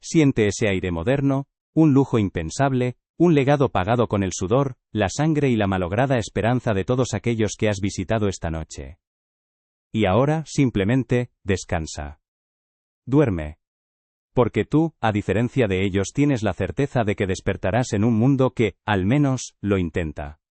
Siente ese aire moderno, un lujo impensable, un legado pagado con el sudor, la sangre y la malograda esperanza de todos aquellos que has visitado esta noche. Y ahora, simplemente, descansa. Duerme. Porque tú, a diferencia de ellos, tienes la certeza de que despertarás en un mundo que, al menos, lo intenta.